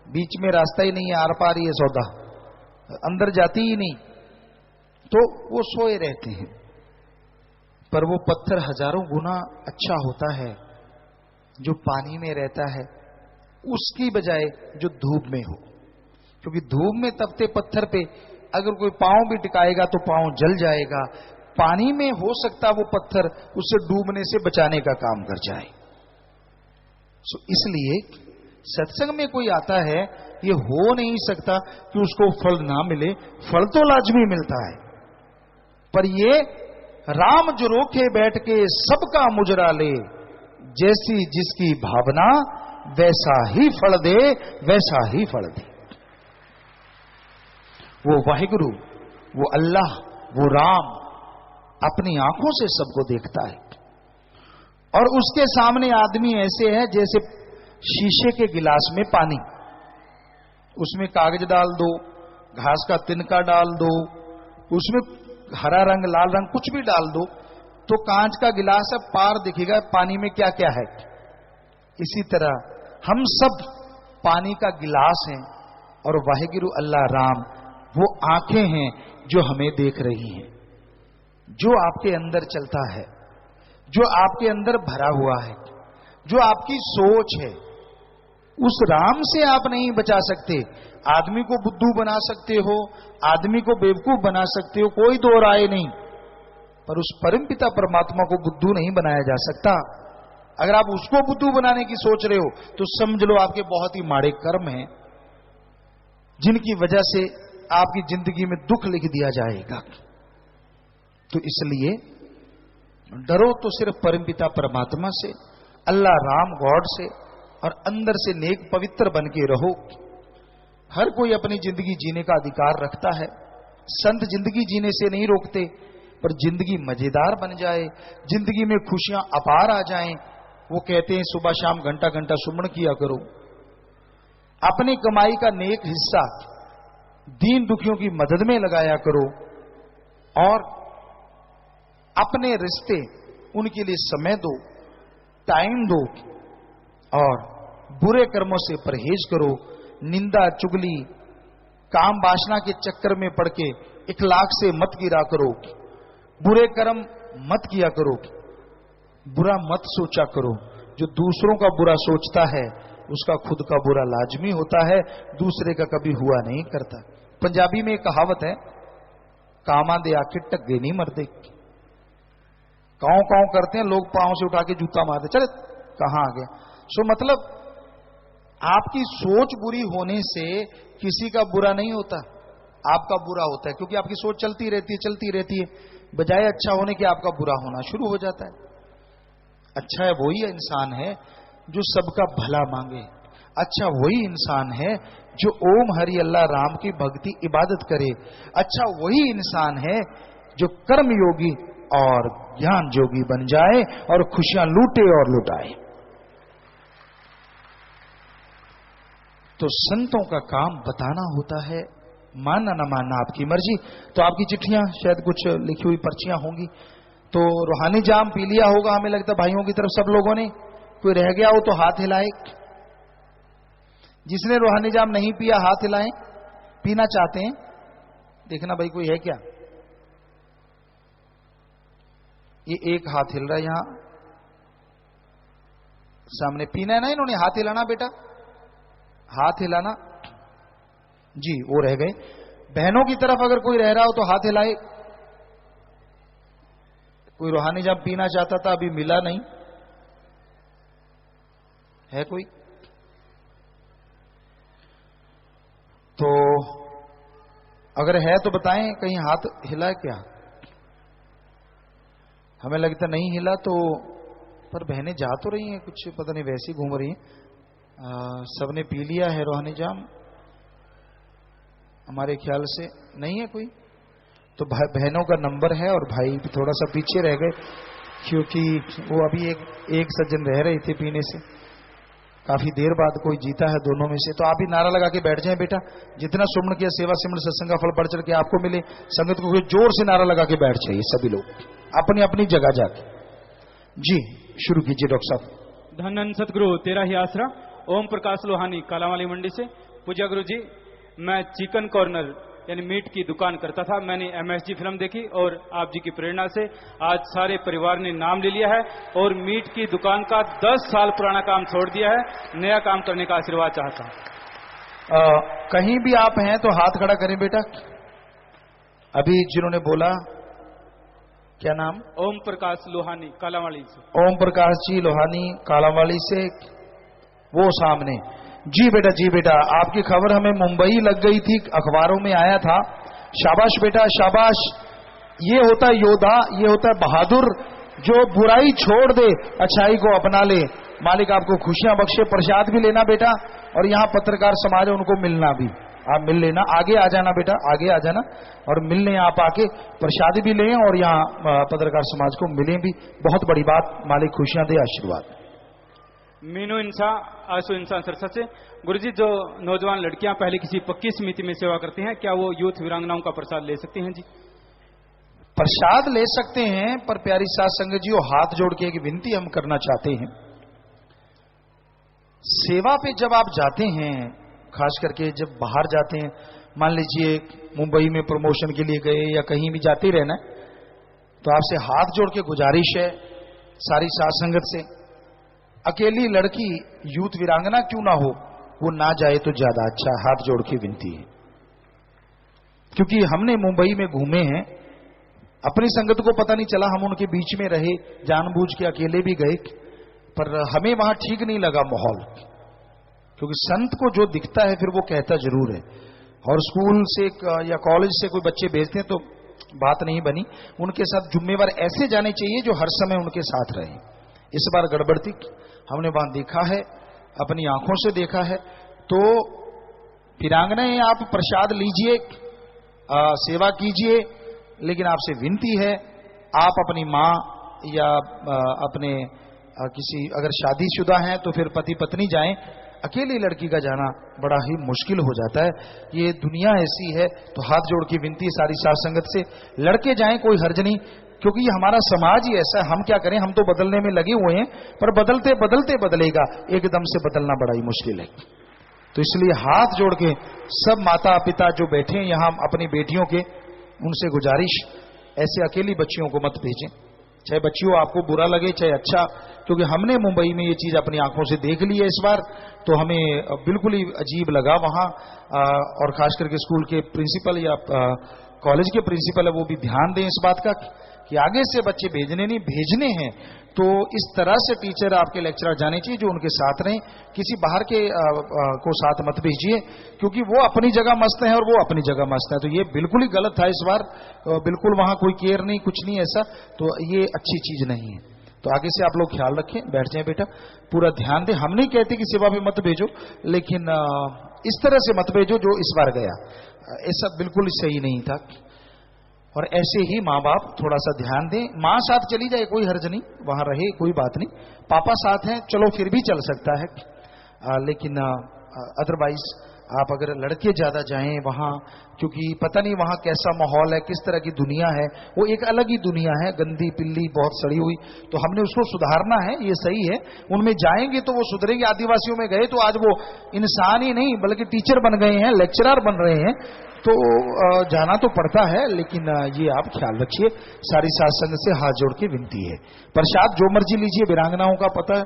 बीच में रास्ता ही नहीं है, आर पार ही है सौदा, अंदर जाती ही नहीं, तो वो सोए रहते हैं। पर वो पत्थर हजारों गुना अच्छा होता है जो पानी में रहता है उसकी बजाय जो धूप में हो। क्योंकि धूप में तपते पत्थर पे अगर कोई पांव भी टिकाएगा तो पांव जल जाएगा। पानी में हो सकता वो पत्थर उससे डूबने से बचाने का काम कर जाए। सो इसलिए सत्संग में कोई आता है, ये हो नहीं सकता कि उसको फल ना मिले, फल तो लाजमी मिलता है। पर ये राम जो रोके बैठ के सबका मुजरा ले, जैसी जिसकी भावना वैसा ही फल दे, वैसा ही फल दे। वो वाहिगुरु, वो अल्लाह, वो राम अपनी आंखों से सबको देखता है। और उसके सामने आदमी ऐसे है जैसे शीशे के गिलास में पानी, उसमें कागज डाल दो, घास का तिनका डाल दो, उसमें हरा रंग लाल रंग कुछ भी डाल दो, तो कांच का गिलास है, पार दिखेगा पानी में क्या क्या है। इसी तरह हम सब पानी का गिलास हैं और वाहिगुरु अल्लाह राम वो आंखें हैं जो हमें देख रही हैं। जो आपके अंदर चलता है, जो आपके अंदर भरा हुआ है, जो आपकी सोच है, उस राम से आप नहीं बचा सकते। आदमी को बुद्धू बना सकते हो, आदमी को बेवकूफ बना सकते हो, कोई दो राय नहीं, पर उस परमपिता परमात्मा को बुद्धू नहीं बनाया जा सकता। अगर आप उसको बुद्धू बनाने की सोच रहे हो तो समझ लो आपके बहुत ही माड़े कर्म हैं, जिनकी वजह से आपकी जिंदगी में दुख लिख दिया जाएगा। तो इसलिए डरो तो सिर्फ परमपिता परमात्मा से, अल्लाह राम गॉड से, और अंदर से नेक पवित्र बन के रहो। हर कोई अपनी जिंदगी जीने का अधिकार रखता है। संत जिंदगी जीने से नहीं रोकते, पर जिंदगी मजेदार बन जाए, जिंदगी में खुशियां अपार आ जाएं, वो कहते हैं सुबह शाम घंटा घंटा सुमन किया करो। अपनी कमाई का नेक हिस्सा दीन दुखियों की मदद में लगाया करो, और अपने रिश्ते उनके लिए समय दो, टाइम दो, और बुरे कर्मों से परहेज करो। निंदा चुगली काम वासना के चक्कर में पड़ के इखलाक से मत गिरा करो, बुरे कर्म मत किया करो, बुरा मत सोचा करो। जो दूसरों का बुरा सोचता है उसका खुद का बुरा लाजमी होता है, दूसरे का कभी हुआ नहीं करता। पंजाबी में एक कहावत है, कामा दे आके टग्गे नहीं मरते। काऊ काऊ करते हैं लोग, पांव से उठा के जूता मारते, चले कहां आ गया। सो मतलब आपकी सोच बुरी होने से किसी का बुरा नहीं होता, आपका बुरा होता है, क्योंकि आपकी सोच चलती रहती है, बजाय अच्छा होने के आपका बुरा होना शुरू हो जाता है। अच्छा है वही इंसान है जो सबका भला मांगे, अच्छा वही इंसान है जो ओम हरि अल्लाह राम की भक्ति इबादत करे, अच्छा वही इंसान है जो कर्म योगी और ज्ञान जोगी बन जाए और खुशियां लूटे और लुटाए। तो संतों का काम बताना होता है, मानना न मानना आपकी मर्जी। तो आपकी चिट्ठियां शायद कुछ लिखी हुई पर्चियां होंगी, तो रूहानी जाम पी लिया होगा हमें लगता है भाइयों की तरफ सब लोगों ने। कोई रह गया हो तो हाथ हिलाए, जिसने रूहानी जाम नहीं पिया हाथ हिलाएं। पीना चाहते हैं देखना भाई कोई है क्या। ये एक हाथ हिल रहा है यहां सामने। पीना है ना इन्होंने, हाथ हिलाना बेटा, हाथ हिलाना जी। वो रह गए। बहनों की तरफ अगर कोई रह रहा हो तो हाथ हिलाए। कोई रूहानी जाम पीना चाहता था अभी मिला नहीं है कोई, तो अगर है तो बताएं कहीं हाथ हिला क्या। हमें लगता नहीं हिला तो, पर बहनें जा तो रही हैं कुछ पता नहीं वैसी घूम रही हैं। सबने पी लिया है रूहानी जाम हमारे ख्याल से। नहीं है कोई तो बहनों का नंबर है और भाई थोड़ा सा पीछे रह गए, क्योंकि वो अभी एक सज्जन रह रहे थे पीने से, काफी देर बाद कोई जीता है दोनों में से। तो आप भी नारा लगा के बैठ जाएं बेटा, जितना सुमन किया सेवा सिमरन सत्संग का फल बढ़ चढ़ के आपको मिले। संगत को जोर से नारा लगा के बैठ जाइए सभी लोग अपनी अपनी जगह जाके। जी शुरू कीजिए डॉक्टर साहब। धन सतगुरु तेरा ही आसरा। ओम प्रकाश लोहानी कालावाली मंडी से। पूज्य गुरु जी, मैं चिकन कॉर्नर यानी मीट की दुकान करता था। मैंने MSG फिल्म देखी और आप जी की प्रेरणा से आज सारे परिवार ने नाम ले लिया है और मीट की दुकान का 10 साल पुराना काम छोड़ दिया है, नया काम करने का आशीर्वाद चाहता हूं। कहीं भी आप हैं तो हाथ खड़ा करें बेटा। अभी जिन्होंने बोला क्या नाम? ओम प्रकाश लोहानी कालावाली से। ओम प्रकाश जी लोहानी कालावाली से, वो सामने। जी बेटा, जी बेटा, आपकी खबर हमें मुंबई लग गई थी, अखबारों में आया था। शाबाश बेटा शाबाश। ये होता है योद्धा, ये होता है बहादुर, जो बुराई छोड़ दे अच्छाई को अपना ले। मालिक आपको खुशियां बख्शे। प्रसाद भी लेना बेटा, और यहाँ पत्रकार समाज है उनको मिलना भी, आप मिल लेना। आगे आ जाना बेटा, आगे आ जाना और मिलने आप आके प्रसाद भी लें और यहाँ पत्रकार समाज को मिलें भी। बहुत बड़ी बात, मालिक खुशियां दे, आशीर्वाद। मीनू इंसा आंसू इंसान सरसत से। गुरुजी, जो नौजवान लड़कियां पहले किसी पक्की समिति में सेवा करती हैं, क्या वो यूथ वीरांगनाओं का प्रसाद ले सकती हैं? जी प्रसाद ले सकते हैं, पर प्यारी साथ संगत जी, वो हाथ जोड़ के एक विनती हम करना चाहते हैं। सेवा पे जब आप जाते हैं, खास करके जब बाहर जाते हैं, मान लीजिए मुंबई में प्रमोशन के लिए गए या कहीं भी जाते ही रहना, तो आपसे हाथ जोड़ के गुजारिश है सारी साथ संगत से, अकेली लड़की यूथ वीरांगना क्यों ना हो, वो ना जाए तो ज्यादा अच्छा। हाथ जोड़ के विनती है, क्योंकि हमने मुंबई में घूमे हैं, अपनी संगत को पता नहीं चला, हम उनके बीच में रहे, जानबूझ के अकेले भी गए, पर हमें वहां ठीक नहीं लगा माहौल। क्योंकि संत को जो दिखता है फिर वो कहता जरूर है। और स्कूल से या कॉलेज से कोई बच्चे भेजते हैं तो बात नहीं बनी, उनके साथ जिम्मेवार ऐसे जाने चाहिए जो हर समय उनके साथ रहे। इस बार गड़बड़ थी, हमने वहां देखा है, अपनी आंखों से देखा है। तो वीरांगनाएं, आप प्रसाद लीजिए, सेवा कीजिए, लेकिन आपसे विनती है, आप अपनी मां या अपने किसी अगर शादीशुदा हैं तो फिर पति पत्नी जाएं। अकेली लड़की का जाना बड़ा ही मुश्किल हो जाता है, ये दुनिया ऐसी है। तो हाथ जोड़ की विनती सारी साथ संगत से, लड़के जाएं कोई हर्ज नहीं, क्योंकि ये हमारा समाज ही ऐसा है। हम क्या करें, हम तो बदलने में लगे हुए हैं, पर बदलते बदलते बदलेगा, एकदम से बदलना बड़ा ही मुश्किल है। तो इसलिए हाथ जोड़ के सब माता पिता जो बैठे हैं यहाँ अपनी बेटियों के, उनसे गुजारिश, ऐसे अकेली बच्चियों को मत भेजें, चाहे बच्चियों आपको बुरा लगे चाहे अच्छा। क्योंकि हमने मुंबई में ये चीज अपनी आंखों से देख ली है इस बार, तो हमें बिल्कुल ही अजीब लगा वहां। और खास करके स्कूल के प्रिंसिपल या कॉलेज के प्रिंसिपल है, वो भी ध्यान दें इस बात का कि आगे से बच्चे भेजने नहीं, भेजने हैं तो इस तरह से टीचर आपके लेक्चरर जाने चाहिए जो उनके साथ रहें। किसी बाहर के को साथ मत भेजिए, क्योंकि वो अपनी जगह मस्त है और वो अपनी जगह मस्त है। तो ये बिल्कुल ही गलत था इस बार, बिल्कुल वहां कोई केयर नहीं, कुछ नहीं ऐसा, तो ये अच्छी चीज नहीं है। तो आगे से आप लोग ख्याल रखें, बैठ जाएं बेटा, पूरा ध्यान दें। हम नहीं कहते कि सेवा में मत भेजो, लेकिन इस तरह से मत भेजो जो इस बार गया, ऐसा बिल्कुल सही नहीं था। और ऐसे ही माँ बाप थोड़ा सा ध्यान दें। माँ साथ चली जाए कोई हर्ज नहीं, वहां रहे कोई बात नहीं, पापा साथ हैं चलो फिर भी चल सकता है, लेकिन अदरवाइज आप अगर लड़के ज्यादा जाएं वहां, क्योंकि पता नहीं वहां कैसा माहौल है, किस तरह की दुनिया है, वो एक अलग ही दुनिया है, गंदी पिल्ली बहुत सड़ी हुई, तो हमने उसको सुधारना है, ये सही है। उनमें जाएंगे तो वो सुधरेंगे। आदिवासियों में गए तो आज वो इंसान ही नहीं बल्कि टीचर बन गए हैं, लेक्चरर बन रहे हैं, तो जाना तो पड़ता है, लेकिन ये आप ख्याल रखिए। सारी साथ संग से हाथ जोड़ के विनती है। प्रसाद जो मर्जी लीजिए, वीरांगनाओं का पता,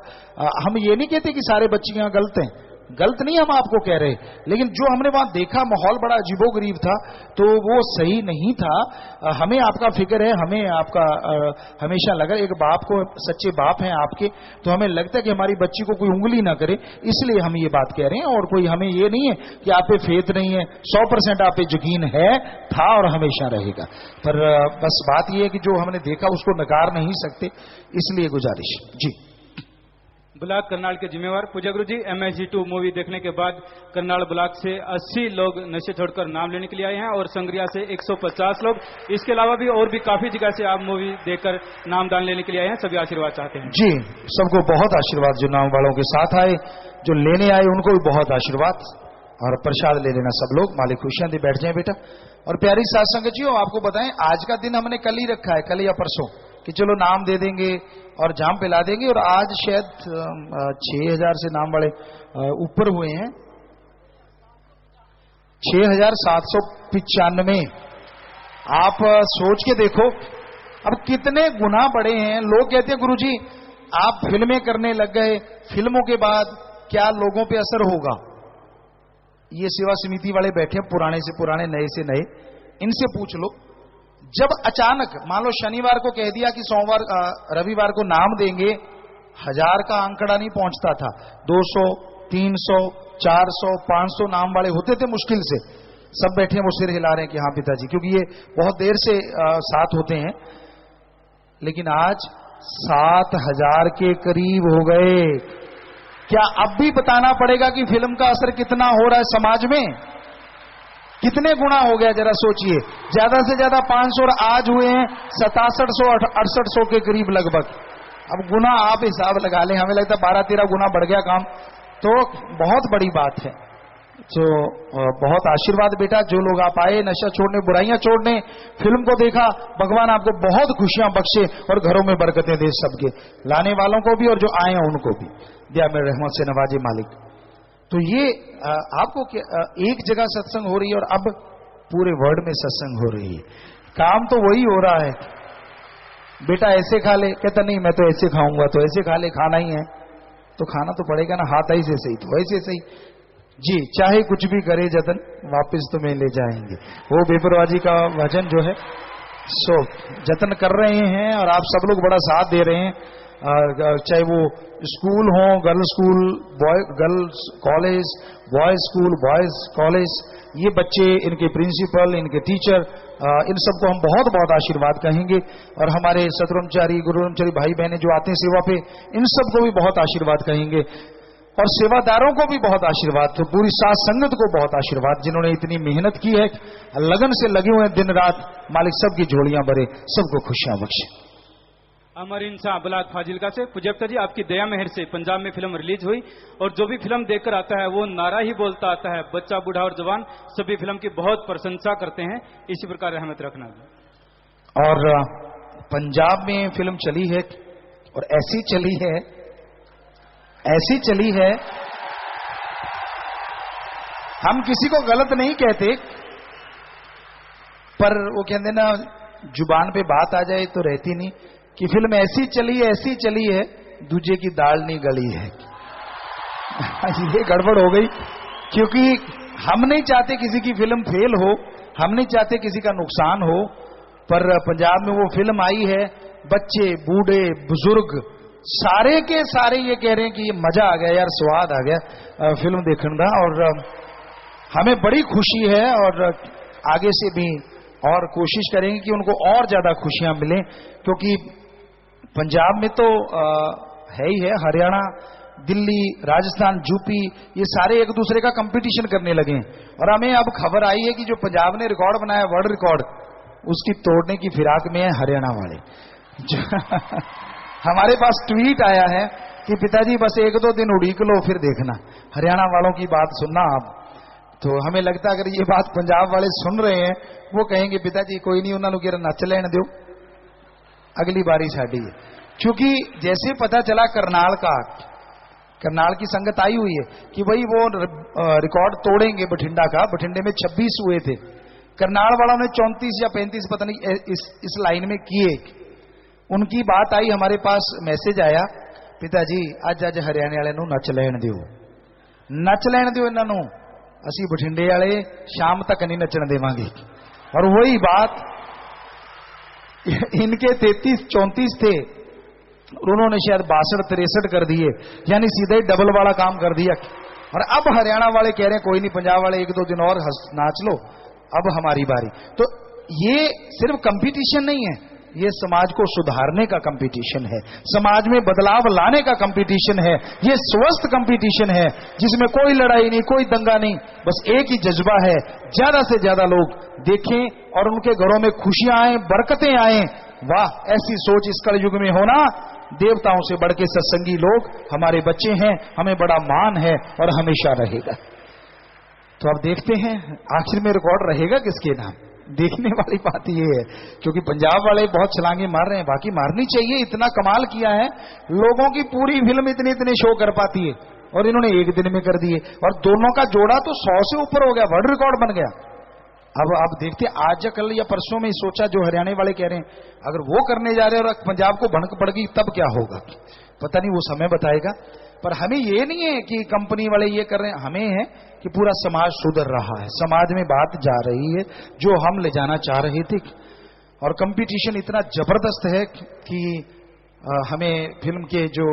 हम ये नहीं कहते कि सारे बच्चे यहाँ गलत हैं, गलत नहीं हम आपको कह रहे, लेकिन जो हमने वहां देखा माहौल बड़ा अजीबोगरीब था, तो वो सही नहीं था। हमें आपका फिक्र है, हमें आपका हमेशा लगा, एक बाप को, सच्चे बाप हैं आपके, तो हमें लगता है कि हमारी बच्ची को कोई उंगली ना करे, इसलिए हम ये बात कह रहे हैं। और कोई हमें ये नहीं है कि आप पे फेथ नहीं है, 100% आप पे यकीन है, था और हमेशा रहेगा। पर बस बात ये है कि जो हमने देखा उसको नकार नहीं सकते, इसलिए गुजारिश जी। ब्लॉक करनाल के जिम्मेवार पूजा गुरु जी, MSG2 मूवी देखने के बाद करनाल ब्लॉक से 80 लोग नशे छोड़कर नाम लेने के लिए आए हैं और संग्रिया से 150 लोग, इसके अलावा भी और भी काफी जगह से आप मूवी देखकर नामदान लेने के लिए आए हैं। सभी आशीर्वाद चाहते हैं जी। सबको बहुत आशीर्वाद, जो नाम वालों के साथ आए, जो लेने आए उनको भी बहुत आशीर्वाद, और प्रसाद ले लेना सब लोग। मालिक खुशियां दे। बैठ जाए बेटा। और प्यारी साथ संगत जी, आपको बताएं आज का दिन हमने कल ही रखा है, कल या परसों, कि चलो नाम दे देंगे और जाम पिला देंगे, और आज शायद 6000 से नाम वाले ऊपर हुए हैं, 6795। आप सोच के देखो अब कितने गुना बढ़े हैं। लोग कहते हैं गुरुजी आप फिल्में करने लग गए, फिल्मों के बाद क्या लोगों पे असर होगा? ये सेवा समिति वाले बैठे हैं, पुराने से पुराने, नए से नए, इनसे पूछ लो। जब अचानक मान लो शनिवार को कह दिया कि सोमवार रविवार को नाम देंगे, 1000 का आंकड़ा नहीं पहुंचता था, 200, 300, 400, 500 नाम वाले होते थे मुश्किल से। सब बैठे हैं, वो सिर हिला रहे हैं कि हाँ पिताजी, क्योंकि ये बहुत देर से साथ होते हैं। लेकिन आज 7000 के करीब हो गए। क्या अब भी बताना पड़ेगा कि फिल्म का असर कितना हो रहा है समाज में? कितने गुना हो गया जरा सोचिए। ज्यादा से ज्यादा 500 और आज हुए हैं 6700 6800 के करीब लगभग। अब गुना आप हिसाब लगा लें, हमें लगता है 12-13 गुना बढ़ गया काम, तो बहुत बड़ी बात है। तो बहुत आशीर्वाद बेटा, जो लोग आप आए नशा छोड़ने, बुराइयां छोड़ने, फिल्म को देखा, भगवान आपको बहुत खुशियां बख्शे और घरों में बरकतें दे, सबके लाने वालों को भी और जो आए हैं उनको भी दिया मेरे रहमत से नवाजे मालिक। तो ये आपको एक जगह सत्संग हो रही है और अब पूरे वर्ल्ड में सत्संग हो रही है। काम तो वही हो रहा है। बेटा ऐसे खा ले, कहता नहीं मैं तो ऐसे खाऊंगा, तो ऐसे खा ले, खाना ही है तो खाना तो पड़ेगा ना, हाथ ऐसे सही तो ऐसे सही जी, चाहे कुछ भी करे जतन वापस तुम्हें ले जाएंगे। वो बेपरवाजी का वचन जो है, सो जतन कर रहे हैं और आप सब लोग बड़ा साथ दे रहे हैं। चाहे वो स्कूल हो, girls school, girls college, boys school, boys college, ये बच्चे, इनके प्रिंसिपल, इनके टीचर, इन सबको हम बहुत बहुत आशीर्वाद कहेंगे। और हमारे सतब्रह्मचारी गुरुब्रह्मचारी भाई बहनें जो आते हैं सेवा पे, इन सबको भी बहुत आशीर्वाद कहेंगे। और सेवादारों को भी बहुत आशीर्वाद, तो पूरी साथ संगत को बहुत आशीर्वाद, जिन्होंने इतनी मेहनत की है, लगन से लगे हुए हैं दिन रात। मालिक सबकी झोलियां भरे, सबको खुशियां बख्शे। अमर इंसान ब्लॉक फाजिलका से पूजप्ता जी, आपकी दया मेहर से पंजाब में फिल्म रिलीज हुई और जो भी फिल्म देखकर आता है वो नारा ही बोलता आता है, बच्चा बूढ़ा और जवान सभी फिल्म की बहुत प्रशंसा करते हैं। इसी प्रकार रहमत रखना। और पंजाब में फिल्म चली है और ऐसी चली है, ऐसी चली है, हम किसी को गलत नहीं कहते, पर वो कहते ना जुबान पे बात आ जाए तो रहती नहीं, कि फिल्म ऐसी चली है दूजे की दाल नहीं गली है। ये गड़बड़ हो गई, क्योंकि हम नहीं चाहते किसी की फिल्म फेल हो, हम नहीं चाहते किसी का नुकसान हो, पर पंजाब में वो फिल्म आई है, बच्चे बूढ़े बुजुर्ग सारे के सारे ये कह रहे हैं कि ये मजा आ गया यार, स्वाद आ गया फिल्म देखने का। और हमें बड़ी खुशी है और आगे से भी और कोशिश करेंगे कि उनको और ज्यादा खुशियां मिलें, क्योंकि पंजाब में तो है ही है, हरियाणा, दिल्ली, राजस्थान, यूपी, ये सारे एक दूसरे का कंपटीशन करने लगे हैं। और हमें अब खबर आई है कि जो पंजाब ने रिकॉर्ड बनाया, वर्ल्ड रिकॉर्ड, उसकी तोड़ने की फिराक में है हरियाणा वाले। हमारे पास ट्वीट आया है कि पिताजी बस 1-2 दिन उड़ीक लो फिर देखना, हरियाणा वालों की बात सुनना आप। तो हमें लगता है अगर ये बात पंजाब वाले सुन रहे हैं, वो कहेंगे पिताजी कोई नहीं, उन्होंने कह नच लेने दो, अगली बारी साड़ी है। क्योंकि जैसे पता चला करनाल की संगत आई हुई है कि भाई वो रिकॉर्ड तोड़ेंगे बठिंडा का, बठिंडे में 26 हुए थे, करनाल वालों ने 34 या 35 पता नहीं इस लाइन में किए। उनकी बात आई, हमारे पास मैसेज आया, पिताजी अज हरियाणे वाले नूं नच लैण दिओ, नच लैण दिओ इन्हां, असी बठिंडे वाले शाम तक नहीं नचन देवांगे। और वही बात, इनके 33-34 थे और उन्होंने शायद 62-63 कर दिए, यानी सीधे डबल वाला काम कर दिया। और अब हरियाणा वाले कह रहे हैं कोई नहीं, पंजाब वाले 1-2 दिन और नाच लो, अब हमारी बारी। तो ये सिर्फ कंपटीशन नहीं है, ये समाज को सुधारने का कंपटीशन है, समाज में बदलाव लाने का कंपटीशन है, ये स्वस्थ कंपटीशन है जिसमें कोई लड़ाई नहीं, कोई दंगा नहीं, बस एक ही जज्बा है, ज्यादा से ज्यादा लोग देखें और उनके घरों में खुशियां आए, बरकतें आए। वाह, ऐसी सोच इस कलयुग में होना, देवताओं से बढ़ के सत्संगी लोग हमारे बच्चे हैं, हमें बड़ा मान है और हमेशा रहेगा। तो अब देखते हैं आखिर में रिकॉर्ड रहेगा किसके नाम। देखने वाली बात ये है, क्योंकि पंजाब वाले बहुत छलांगे मार रहे हैं, बाकी मारनी चाहिए, इतना कमाल किया है, लोगों की पूरी फिल्म इतने शो कर पाती है और इन्होंने एक दिन में कर दिए, और दोनों का जोड़ा तो 100 से ऊपर हो गया, वर्ल्ड रिकॉर्ड बन गया। अब देखते आज या कल या परसों में सोचा, जो हरियाणा वाले कह रहे हैं अगर वो करने जा रहे हैं और पंजाब को भनक पड़ गई तब क्या होगा, पता नहीं, वो समय बताएगा। पर हमें ये नहीं है कि कंपनी वाले ये कर रहे हैं, हमें है कि पूरा समाज सुधर रहा है, समाज में बात जा रही है जो हम ले जाना चाह रहे थे। और कंपटीशन इतना जबरदस्त है कि हमें फिल्म के जो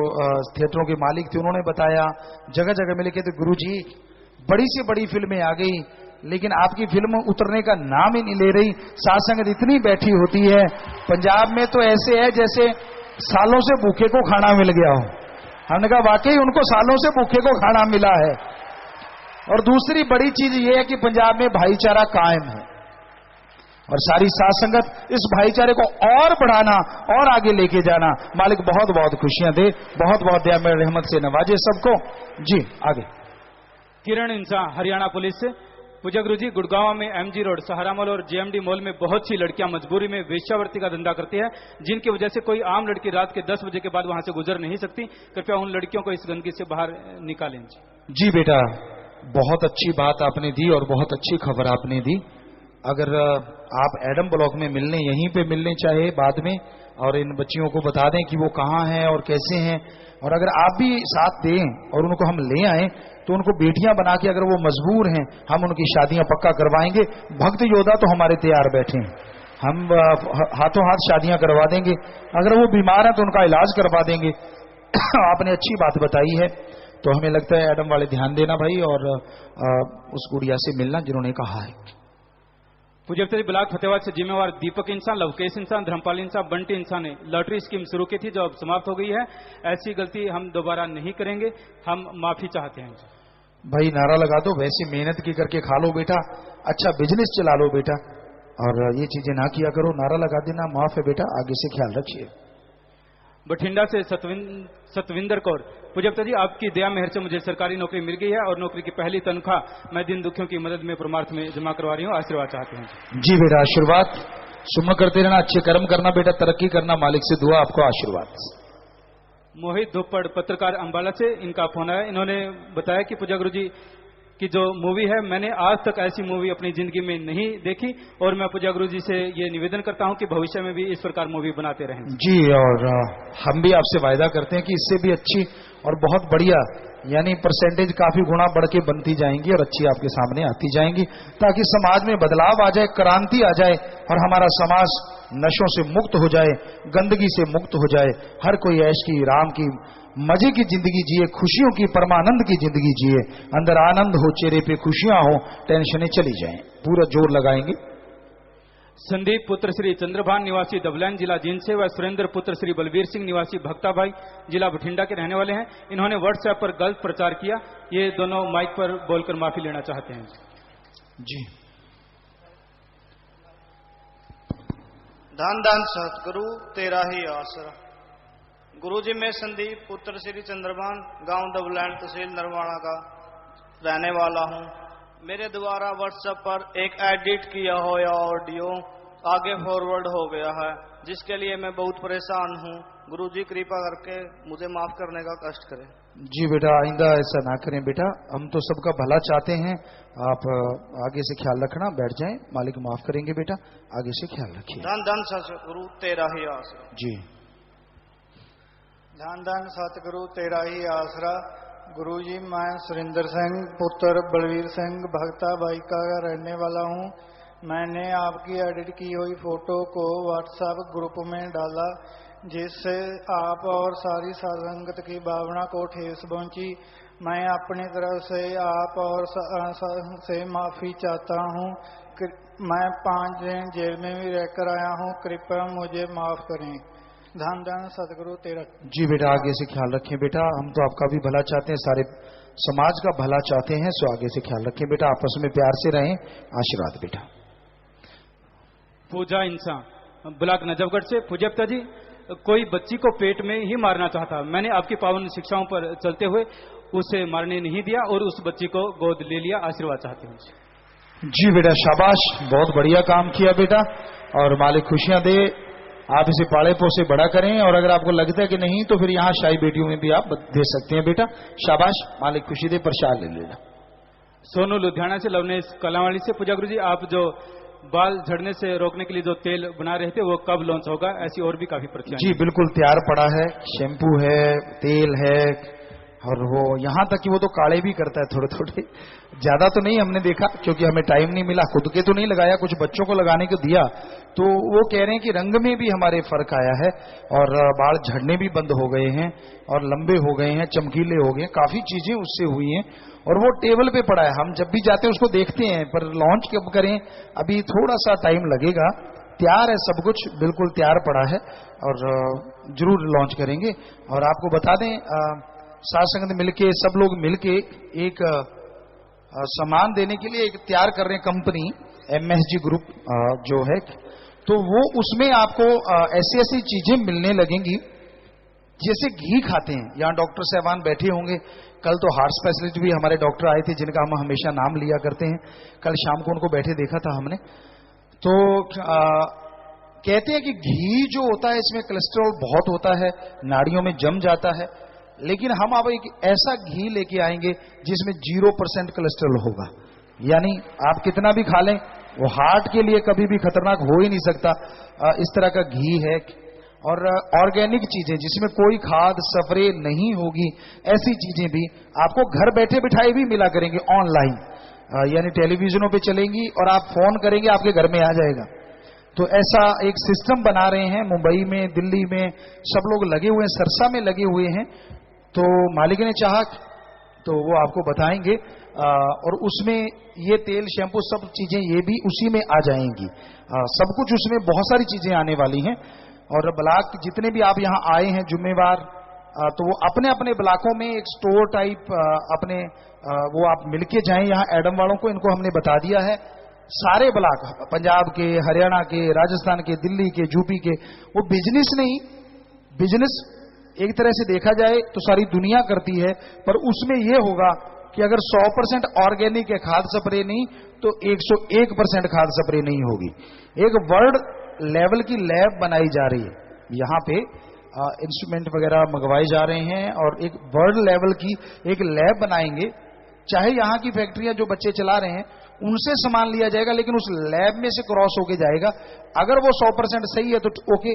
थिएटरों के मालिक थे उन्होंने बताया, जगह जगह मिले कहते गुरुजी बड़ी से बड़ी फिल्में आ गई, लेकिन आपकी फिल्म उतरने का नाम ही नहीं ले रही, साथ संगत इतनी बैठी होती है। पंजाब में तो ऐसे है जैसे सालों से भूखे को खाना मिल गया हो। हमने कहा वाकई उनको सालों से भूखे को खाना मिला है। और दूसरी बड़ी चीज यह है कि पंजाब में भाईचारा कायम है और सारी साथ संगत इस भाईचारे को और बढ़ाना और आगे लेके जाना। मालिक बहुत बहुत खुशियां दे, बहुत बहुत दया में रहमत से नवाजे सबको। जी आगे। किरण इंसा, हरियाणा पुलिस से। पूजा गुरु जी, गुड़गांव में MG रोड, सहारा मॉल और JMD मॉल में बहुत सी लड़कियां मजबूरी में वेश्यावृत्ति का धंधा करती है, जिनकी वजह से कोई आम लड़की रात के 10 बजे के बाद वहां से गुजर नहीं सकती। कृपया उन लड़कियों को इस गंदगी से बाहर निकालें। जी बेटा, बहुत अच्छी बात आपने दी और बहुत अच्छी खबर आपने दी। अगर आप एडम ब्लॉक में मिलने, यहीं पे मिलने चाहे बाद में, और इन बच्चियों को बता दें कि वो कहाँ हैं और कैसे हैं, और अगर आप भी साथ दें और उनको हम ले आए तो उनको बेटियां बना के, अगर वो मजबूर हैं, हम उनकी शादियां पक्का करवाएंगे। भक्त योद्धा तो हमारे तैयार बैठे हैं, हम हाथों हाथ शादियां करवा देंगे। अगर वो बीमार हैं तो उनका इलाज करवा देंगे। आपने अच्छी बात बताई है, तो हमें लगता है एडम वाले ध्यान देना भाई, और उस गुड़िया से मिलना जिन्होंने कहा है। पूजपति ब्लॉक फतेहाबाद से जिम्मेवार दीपक इंसान, लवकेश इंसान, धर्मपाल इंसान, बंटी इंसान ने लॉटरी स्कीम शुरू की थी जो अब समाप्त हो गई है। ऐसी गलती हम दोबारा नहीं करेंगे, हम माफी चाहते हैं। भाई नारा लगा दो, वैसी मेहनत की करके खा लो बेटा, अच्छा बिजनेस चला लो बेटा, और ये चीजें ना किया करो। नारा लगा देना, माफ है बेटा, आगे से ख्याल रखिए। बठिंडा से सतविंदर कौर, पूजपति जी आपकी दया मेहर से मुझे सरकारी नौकरी मिल गई है और नौकरी की पहली तनख्वाह मैं दिन दुखियों की मदद में परमार्थ में जमा करवा रही हूँ, आशीर्वाद चाहते हैं। जी बेटा, आशीर्वाद सुमन करते रहना, अच्छे कर्म करना बेटा, तरक्की करना, मालिक से दुआ, आपको आशीर्वाद। मोहित धोपड़, पत्रकार अंबाला से, इनका फोन आया। इन्होंने बताया कि पूजा गुरु जी की जो मूवी है, मैंने आज तक ऐसी मूवी अपनी जिंदगी में नहीं देखी और मैं पूजा गुरु जी से ये निवेदन करता हूं कि भविष्य में भी इस प्रकार मूवी बनाते रहें। जी, और हम भी आपसे वायदा करते हैं कि इससे भी अच्छी और बहुत बढ़िया, यानी परसेंटेज काफी गुना बढ़ के बनती जाएंगी और अच्छी आपके सामने आती जाएंगी, ताकि समाज में बदलाव आ जाए, क्रांति आ जाए और हमारा समाज नशों से मुक्त हो जाए, गंदगी से मुक्त हो जाए, हर कोई ऐश की, राम की, मजे की जिंदगी जिए, खुशियों की, परमानंद की जिंदगी जिए, अंदर आनंद हो, चेहरे पे खुशियां हो, टेंशनें चली जाएं। पूरा जोर लगाएंगे। संदीप पुत्र श्री चंद्रभान निवासी दबलैन जिला जींद से व सुरेंद्र पुत्र श्री बलबीर सिंह निवासी भक्ताभाई जिला बठिंडा के रहने वाले हैं। इन्होंने व्हाट्सएप पर गलत प्रचार किया। ये दोनों माइक पर बोलकर माफी लेना चाहते हैं। जी। धन धन सतगुरु तेरा ही आसरा। गुरुजी, मैं संदीप पुत्र श्री चंद्रभान गांव दबलैन तहसील नरवाना का रहने वाला हूं। मेरे द्वारा व्हाट्सएप पर एक एडिट किया हुआ ऑडियो आगे फॉरवर्ड हो गया है, जिसके लिए मैं बहुत परेशान हूं। गुरुजी, कृपा करके मुझे माफ करने का कष्ट करें। जी बेटा, आइंदा ऐसा ना करें बेटा, हम तो सबका भला चाहते हैं। आप आगे से ख्याल रखना, बैठ जाएं, मालिक माफ करेंगे बेटा, आगे से ख्याल रखिए। धन धन सतगुरु तेरा ही आसरा। जी। धन धन सतगुरु तेरा ही आसरा। गुरुजी, मैं सुरेंद्र सिंह पुत्र बलवीर सिंह भक्ता भाई का रहने वाला हूं। मैंने आपकी एडिट की हुई फोटो को व्हाट्सएप ग्रुप में डाला, जिससे आप और सारी संगत की भावना को ठेस पहुंची। मैं अपनी तरफ से आप और से माफी चाहता हूं। मैं 5 दिन जेल में भी रहकर आया हूं, कृपया मुझे माफ करें। धन धन सतगुरु तेरा। जी बेटा, आगे से ख्याल रखें बेटा, हम तो आपका भी भला चाहते हैं, सारे समाज का भला चाहते हैं, सो आगे से ख्याल रखें बेटा, आपस में प्यार से रहें। आशीर्वाद बेटा। पूजा इंसान ब्लॉक नजफगढ़ से। पूजप्ता जी, कोई बच्ची को पेट में ही मारना चाहता, मैंने आपकी पावन शिक्षाओं पर चलते हुए उसे मारने नहीं दिया और उस बच्ची को गोद ले लिया। आशीर्वाद चाहती हूँ। जी बेटा, शाबाश, बहुत बढ़िया काम किया बेटा, और मालिक खुशियां दे। आप इसे पाले पोसे बड़ा करें, और अगर आपको लगता है कि नहीं तो फिर यहाँ शाही बेटियों में भी आप दे सकते हैं बेटा। शाबाश, मालिक खुशी दे, प्रसाद ले लेना। सोनू लुधियाना से। लवनेश कलावाड़ी से। पूजा गुरु जी, आप जो बाल झड़ने से रोकने के लिए जो तेल बना रहे थे वो कब लॉन्च होगा? ऐसी और भी काफी प्रतियां। जी बिल्कुल तैयार पड़ा है, शैम्पू है, तेल है, और वो यहाँ तक कि वो तो काले भी करता है थोड़े थोड़े, ज्यादा तो नहीं हमने देखा क्योंकि हमें टाइम नहीं मिला, खुद के तो नहीं लगाया, कुछ बच्चों को लगाने को दिया, तो वो कह रहे हैं कि रंग में भी हमारे फर्क आया है और बाल झड़ने भी बंद हो गए हैं और लंबे हो गए हैं, चमकीले हो गए, काफी चीजें उससे हुई हैं। और वो टेबल पे पड़ा है, हम जब भी जाते हैं उसको देखते हैं, पर लॉन्च कब करें अभी थोड़ा सा टाइम लगेगा। तैयार है, सब कुछ बिल्कुल तैयार पड़ा है और जरूर लॉन्च करेंगे। और आपको बता दें, साथ संगत मिलके, सब लोग मिलके एक सामान देने के लिए एक तैयार कर रहे हैं कंपनी MSG ग्रुप जो है, तो वो उसमें आपको ऐसी ऐसी चीजें मिलने लगेंगी जैसे घी खाते हैं। यहाँ डॉक्टर साहबान बैठे होंगे, कल तो हार्ट स्पेशलिस्ट भी हमारे डॉक्टर आए थे जिनका हम हमेशा नाम लिया करते हैं, कल शाम को उनको बैठे देखा था हमने। तो कहते हैं कि घी जो होता है इसमें कोलेस्ट्रॉल बहुत होता है, नाड़ियों में जम जाता है, लेकिन हम अब एक ऐसा घी लेके आएंगे जिसमें 0% कोलेस्ट्रॉल होगा, यानी आप कितना भी खा लें वो हार्ट के लिए कभी भी खतरनाक हो ही नहीं सकता। इस तरह का घी है। और ऑर्गेनिक चीजें जिसमें कोई खाद स्प्रे नहीं होगी, ऐसी चीजें भी आपको घर बैठे बिठाए भी मिला करेंगे ऑनलाइन, यानी टेलीविजनों पे चलेंगी और आप फोन करेंगे आपके घर में आ जाएगा। तो ऐसा एक सिस्टम बना रहे हैं, मुंबई में, दिल्ली में सब लोग लगे हुए हैं, सरसा में लगे हुए हैं। तो मालिक ने चाहा तो वो आपको बताएंगे, और उसमें ये तेल शैम्पू सब चीजें ये भी उसी में आ जाएंगी, सब कुछ उसमें बहुत सारी चीजें आने वाली हैं। और ब्लॉक जितने भी आप यहाँ आए हैं जुम्मेवार, तो वो अपने अपने ब्लॉकों में एक स्टोर टाइप अपने वो आप मिलके जाएं। यहाँ एडम वालों को इनको हमने बता दिया है, सारे ब्लॉक पंजाब के, हरियाणा के, राजस्थान के, दिल्ली के, यूपी के, वो बिजनेस नहीं, बिजनेस एक तरह से देखा जाए तो सारी दुनिया करती है, पर उसमें यह होगा कि अगर 100% ऑर्गेनिक है, खाद स्प्रे नहीं, तो 101% खाद स्प्रे नहीं होगी। एक वर्ल्ड लेवल की लैब बनाई जा रही है, यहाँ पे इंस्ट्रूमेंट वगैरह मंगवाए जा रहे हैं और एक वर्ल्ड लेवल की एक लैब बनाएंगे। चाहे यहाँ की फैक्ट्रियां जो बच्चे चला रहे हैं उनसे सामान लिया जाएगा, लेकिन उस लैब में से क्रॉस होके जाएगा। अगर वो 100% सही है तो ओके,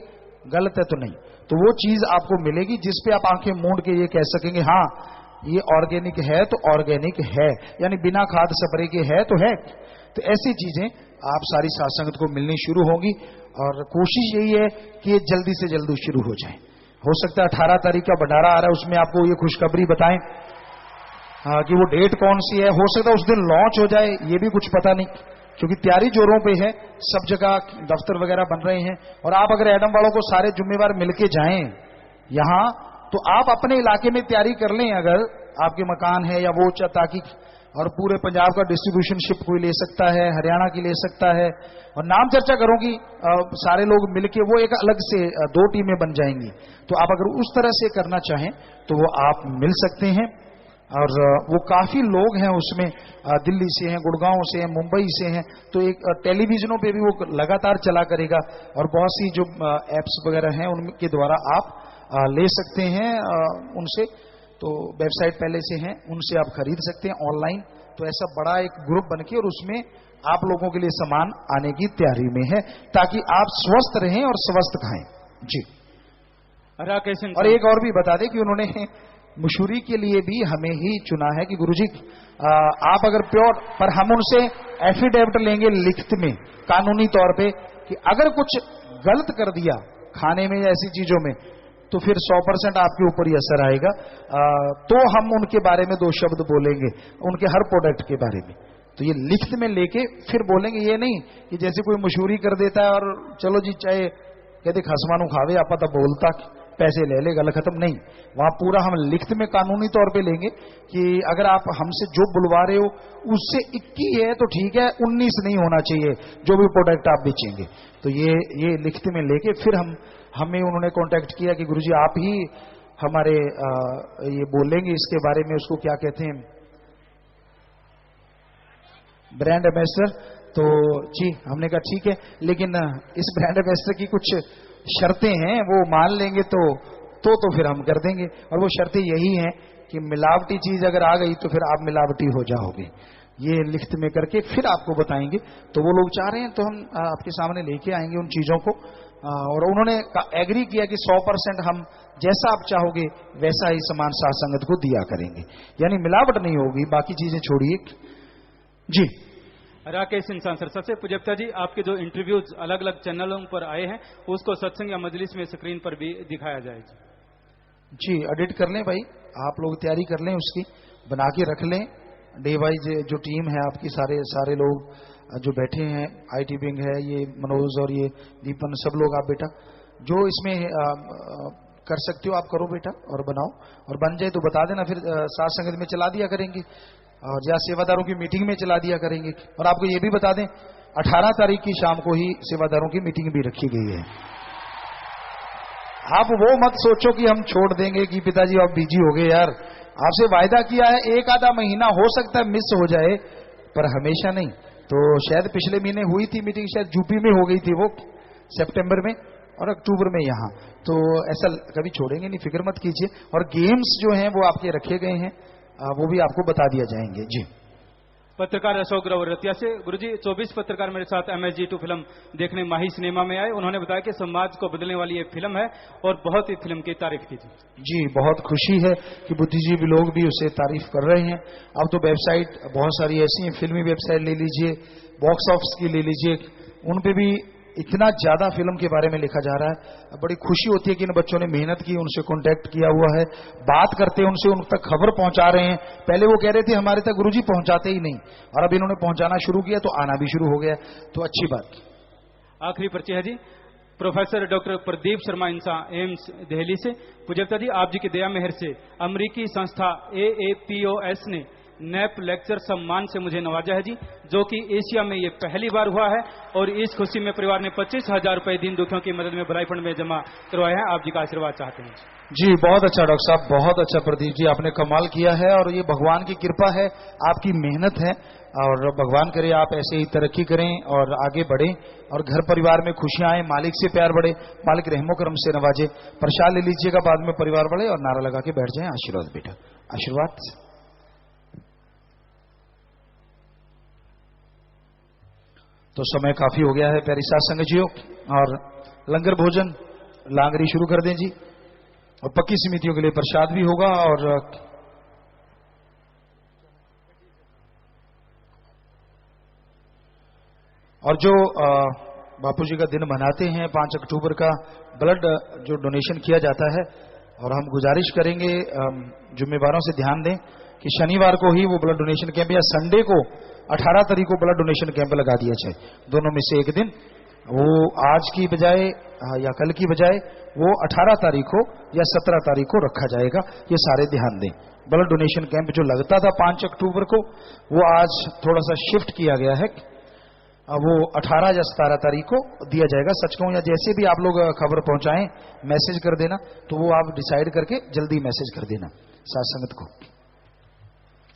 गलत है तो नहीं। तो वो चीज आपको मिलेगी जिस पे आप आंखें मूंद के ये कह सकेंगे हाँ ये ऑर्गेनिक है तो ऑर्गेनिक है, यानी बिना खाद स्प्रे के है तो है। तो ऐसी चीजें आप सारी साथ संगत को मिलनी शुरू होंगी। और कोशिश यही है कि ये जल्दी से जल्दी शुरू हो जाए। हो सकता है 18 तारीख का भंडारा आ रहा है, उसमें आपको ये खुशखबरी बताएं कि वो डेट कौन सी है। हो सकता है उस दिन लॉन्च हो जाए, ये भी कुछ पता नहीं, क्योंकि तैयारी जोरों पे है, सब जगह दफ्तर वगैरह बन रहे हैं। और आप अगर एडम वालों को सारे जिम्मेवार मिलके जाएं यहां, तो आप अपने इलाके में तैयारी कर लें, अगर आपके मकान है या वो, ताकि और पूरे पंजाब का डिस्ट्रीब्यूशनशिप कोई ले सकता है, हरियाणा की ले सकता है। और नाम चर्चा करूंगी सारे लोग मिलके, वो एक अलग से 2 टीमें बन जाएंगी। तो आप अगर उस तरह से करना चाहें तो वो आप मिल सकते हैं। और वो काफी लोग हैं उसमें, दिल्ली से हैं, गुड़गांव से हैं, मुंबई से हैं। तो एक टेलीविजनों पे भी वो लगातार चला करेगा, और बहुत सी जो एप्स वगैरह हैं उनके द्वारा आप ले सकते हैं उनसे। तो वेबसाइट पहले से हैं, उनसे आप खरीद सकते हैं ऑनलाइन। तो ऐसा बड़ा एक ग्रुप बनके, और उसमें आप लोगों के लिए सामान आने की तैयारी में है, ताकि आप स्वस्थ रहें और स्वस्थ खाएं जी। और एक और भी बता दें कि उन्होंने मशहूरी के लिए भी हमें ही चुना है कि गुरुजी आप अगर प्योर, पर हम उनसे एफिडेविट लेंगे लिखित में, कानूनी तौर पे, कि अगर कुछ गलत कर दिया खाने में या ऐसी चीजों में, तो फिर 100% आपके ऊपर ही असर आएगा। तो हम उनके बारे में 2 शब्द बोलेंगे, उनके हर प्रोडक्ट के बारे में। तो ये लिखित में लेके फिर बोलेंगे, ये नहीं कि जैसे कोई मशहूरी कर देता है और चलो जी चाहे कहते खसमानू खावे आप तो बोलता पैसे ले ले, गल खत्म। नहीं, वहां पूरा हम लिखित में कानूनी तौर पे लेंगे कि अगर आप हमसे जो बुलवा रहे हो उससे 21 है तो ठीक है, 19 नहीं होना चाहिए जो भी प्रोडक्ट आप बेचेंगे। तो ये लिखित में लेके फिर हमें उन्होंने कांटेक्ट किया कि गुरुजी आप ही हमारे ये बोलेंगे इसके बारे में, उसको क्या कहते हैं, ब्रांड एम्बेसडर। तो जी हमने कहा ठीक है, लेकिन इस ब्रांड एम्बेसडर की कुछ शर्तें हैं, वो मान लेंगे तो फिर हम कर देंगे। और वो शर्तें यही हैं कि मिलावटी चीज अगर आ गई तो फिर आप मिलावटी हो जाओगे। ये लिखित में करके फिर आपको बताएंगे। तो वो लोग चाह रहे हैं तो हम आपके सामने लेके आएंगे उन चीजों को। और उन्होंने एग्री किया कि 100% हम जैसा आप चाहोगे वैसा ही सामान साथ संगत को दिया करेंगे, यानी मिलावट नहीं होगी, बाकी चीजें छोड़िए जी। राकेश इंसान सर, सबसे पूज्यता जी, आपके जो इंटरव्यूज अलग अलग चैनलों पर आए हैं उसको सत्संग या मजलिस में स्क्रीन पर भी दिखाया जाए जी। एडिट कर लें भाई, आप लोग तैयारी कर लें, उसकी बना के रख लें डे वाइज। जो टीम है आपकी, सारे लोग जो बैठे हैं, आईटी विंग है, ये मनोज और ये दीपन, सब लोग आप बेटा जो इसमें कर सकते हो आप करो बेटा, और बनाओ, और बन जाए तो बता देना, फिर साथ संगत में चला दिया करेंगे और या सेवादारों की मीटिंग में चला दिया करेंगे। और आपको ये भी बता दें 18 तारीख की शाम को ही सेवादारों की मीटिंग भी रखी गई है। आप वो मत सोचो कि हम छोड़ देंगे कि पिताजी आप बिजी हो गए, यार आपसे वायदा किया है, एक आधा महीना हो सकता है मिस हो जाए पर हमेशा नहीं। तो शायद पिछले महीने हुई थी मीटिंग, शायद यूपी में हो गई थी वो सितंबर में, और अक्टूबर में यहाँ। तो ऐसा कभी छोड़ेंगे नहीं, फिक्र मत कीजिए। और गेम्स जो हैं वो आपके रखे गए हैं, वो भी आपको बता दिया जाएंगे जी। पत्रकार अशोक ग्रोवर रतिया से, गुरुजी 24 पत्रकार मेरे साथ MSG2 फिल्म देखने माही सिनेमा में आए। उन्होंने बताया कि समाज को बदलने वाली ये फिल्म है और बहुत ही फिल्म की तारीफ की जी। बहुत खुशी है कि बुद्धिजीवी लोग भी उसे तारीफ कर रहे हैं। अब तो वेबसाइट बहुत सारी ऐसी हैं, फिल्मी वेबसाइट ले लीजिए, बॉक्स ऑफिस की ले लीजिए, उन पे भी इतना ज्यादा फिल्म के बारे में लिखा जा रहा है। बड़ी खुशी होती है कि इन बच्चों ने मेहनत की, उनसे कांटेक्ट किया हुआ है, बात करते हैं उनसे, उन तक खबर पहुंचा रहे हैं। पहले वो कह रहे थे हमारे तक गुरुजी पहुंचाते ही नहीं, और अब इन्होंने पहुंचाना शुरू किया तो आना भी शुरू हो गया, तो अच्छी बात। आखिरी परिचय है जी, प्रोफेसर डॉक्टर प्रदीप शर्मा इंसा, एम्स दिल्ली से। पूज्यता जी, आप जी की दया मेहर से अमरीकी संस्था AAPOS ने नैप लेक्चर सम्मान से मुझे नवाजा है जी, जो कि एशिया में ये पहली बार हुआ है। और इस खुशी में परिवार ने 25,000 रुपए दीन दुखियों की मदद में भलाई फंड में जमा करवाए हैं। आप जी का आशीर्वाद चाहते हैं जी। बहुत अच्छा डॉक्टर साहब, बहुत अच्छा प्रदीप जी, आपने कमाल किया है। और ये भगवान की कृपा है, आपकी मेहनत है, और भगवान करे आप ऐसे ही तरक्की करें और आगे बढ़ें और घर परिवार में खुशियां आए, मालिक से प्यार बढ़े, मालिक रहमो करम से नवाजे। प्रसाद ले लीजिएगा, बाद में परिवार बढ़े, और नारा लगा के बैठ जाए। आशीर्वाद बेटा, आशीर्वाद। तो समय काफी हो गया है प्यारी साथ संगत जियो, और लंगर भोजन लांगरी शुरू कर दें जी। और पक्की समितियों के लिए प्रसाद भी होगा। और जो बापूजी का दिन मनाते हैं 5 अक्टूबर का ब्लड जो डोनेशन किया जाता है, और हम गुजारिश करेंगे जिम्मेवारों से ध्यान दें कि शनिवार को ही वो ब्लड डोनेशन कैंप या संडे को 18 तारीख को ब्लड डोनेशन कैंप लगा दिया जाए। दोनों में से एक दिन, वो आज की बजाय या कल की बजाय वो 18 तारीख को या 17 तारीख को रखा जाएगा। ये सारे ध्यान दें। ब्लड डोनेशन कैंप जो लगता था 5 अक्टूबर को, वो आज थोड़ा सा शिफ्ट किया गया है, वो 18 या 17 तारीख को दिया जाएगा। सच कहूं या जैसे भी आप लोग खबर पहुंचाएं, मैसेज कर देना, तो वो आप डिसाइड करके जल्दी मैसेज कर देना साथ संगत को।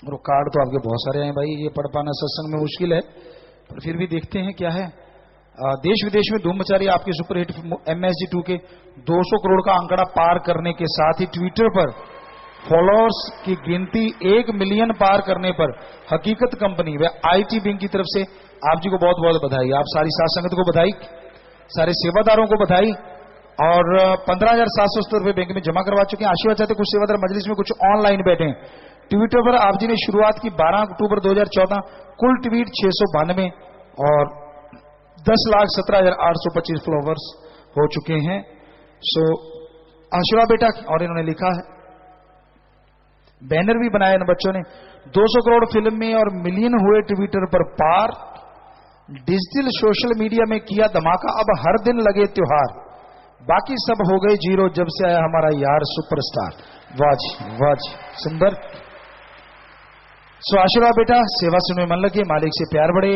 और कार्ड तो आपके बहुत सारे हैं भाई, ये पढ़ पाना सत्संग में मुश्किल है, पर फिर भी देखते हैं क्या है। देश विदेश में धूम मचा रही है आपकी सुपरहिट MSG2 के 200 करोड़ का आंकड़ा पार करने के साथ ही ट्विटर पर फॉलोअर्स की गिनती 1 मिलियन पार करने पर हकीकत कंपनी व IT विंग की तरफ से आप जी को बहुत बहुत बधाई। आप सारी साथ संगत को बधाई, सारे सेवादारों को बधाई। और 15,770 रुपए बैंक में जमा करवा चुके हैं। आशीर्वाद चाहते कुछ सेवादार मजलिस में, कुछ ऑनलाइन बैठे हैं। ट्विटर पर आप जी ने शुरुआत की 12 अक्टूबर 2014, कुल ट्वीट 692 और 10,17,825 फॉलोवर्स हो चुके हैं। सो आशीर्वाद बेटा। और इन्होंने लिखा है, बैनर भी बनाया इन बच्चों ने, 200 करोड़ फिल्म में और मिलियन हुए ट्विटर पर पार, डिजिटल सोशल मीडिया में किया धमाका, अब हर दिन लगे त्योहार, बाकी सब हो गए जीरो जब से आया हमारा यार सुपरस्टार। वाज वाज सुंदर। सो आशीर्वाद बेटा, सेवा सुनने में मन लगे, मालिक से प्यार बढ़े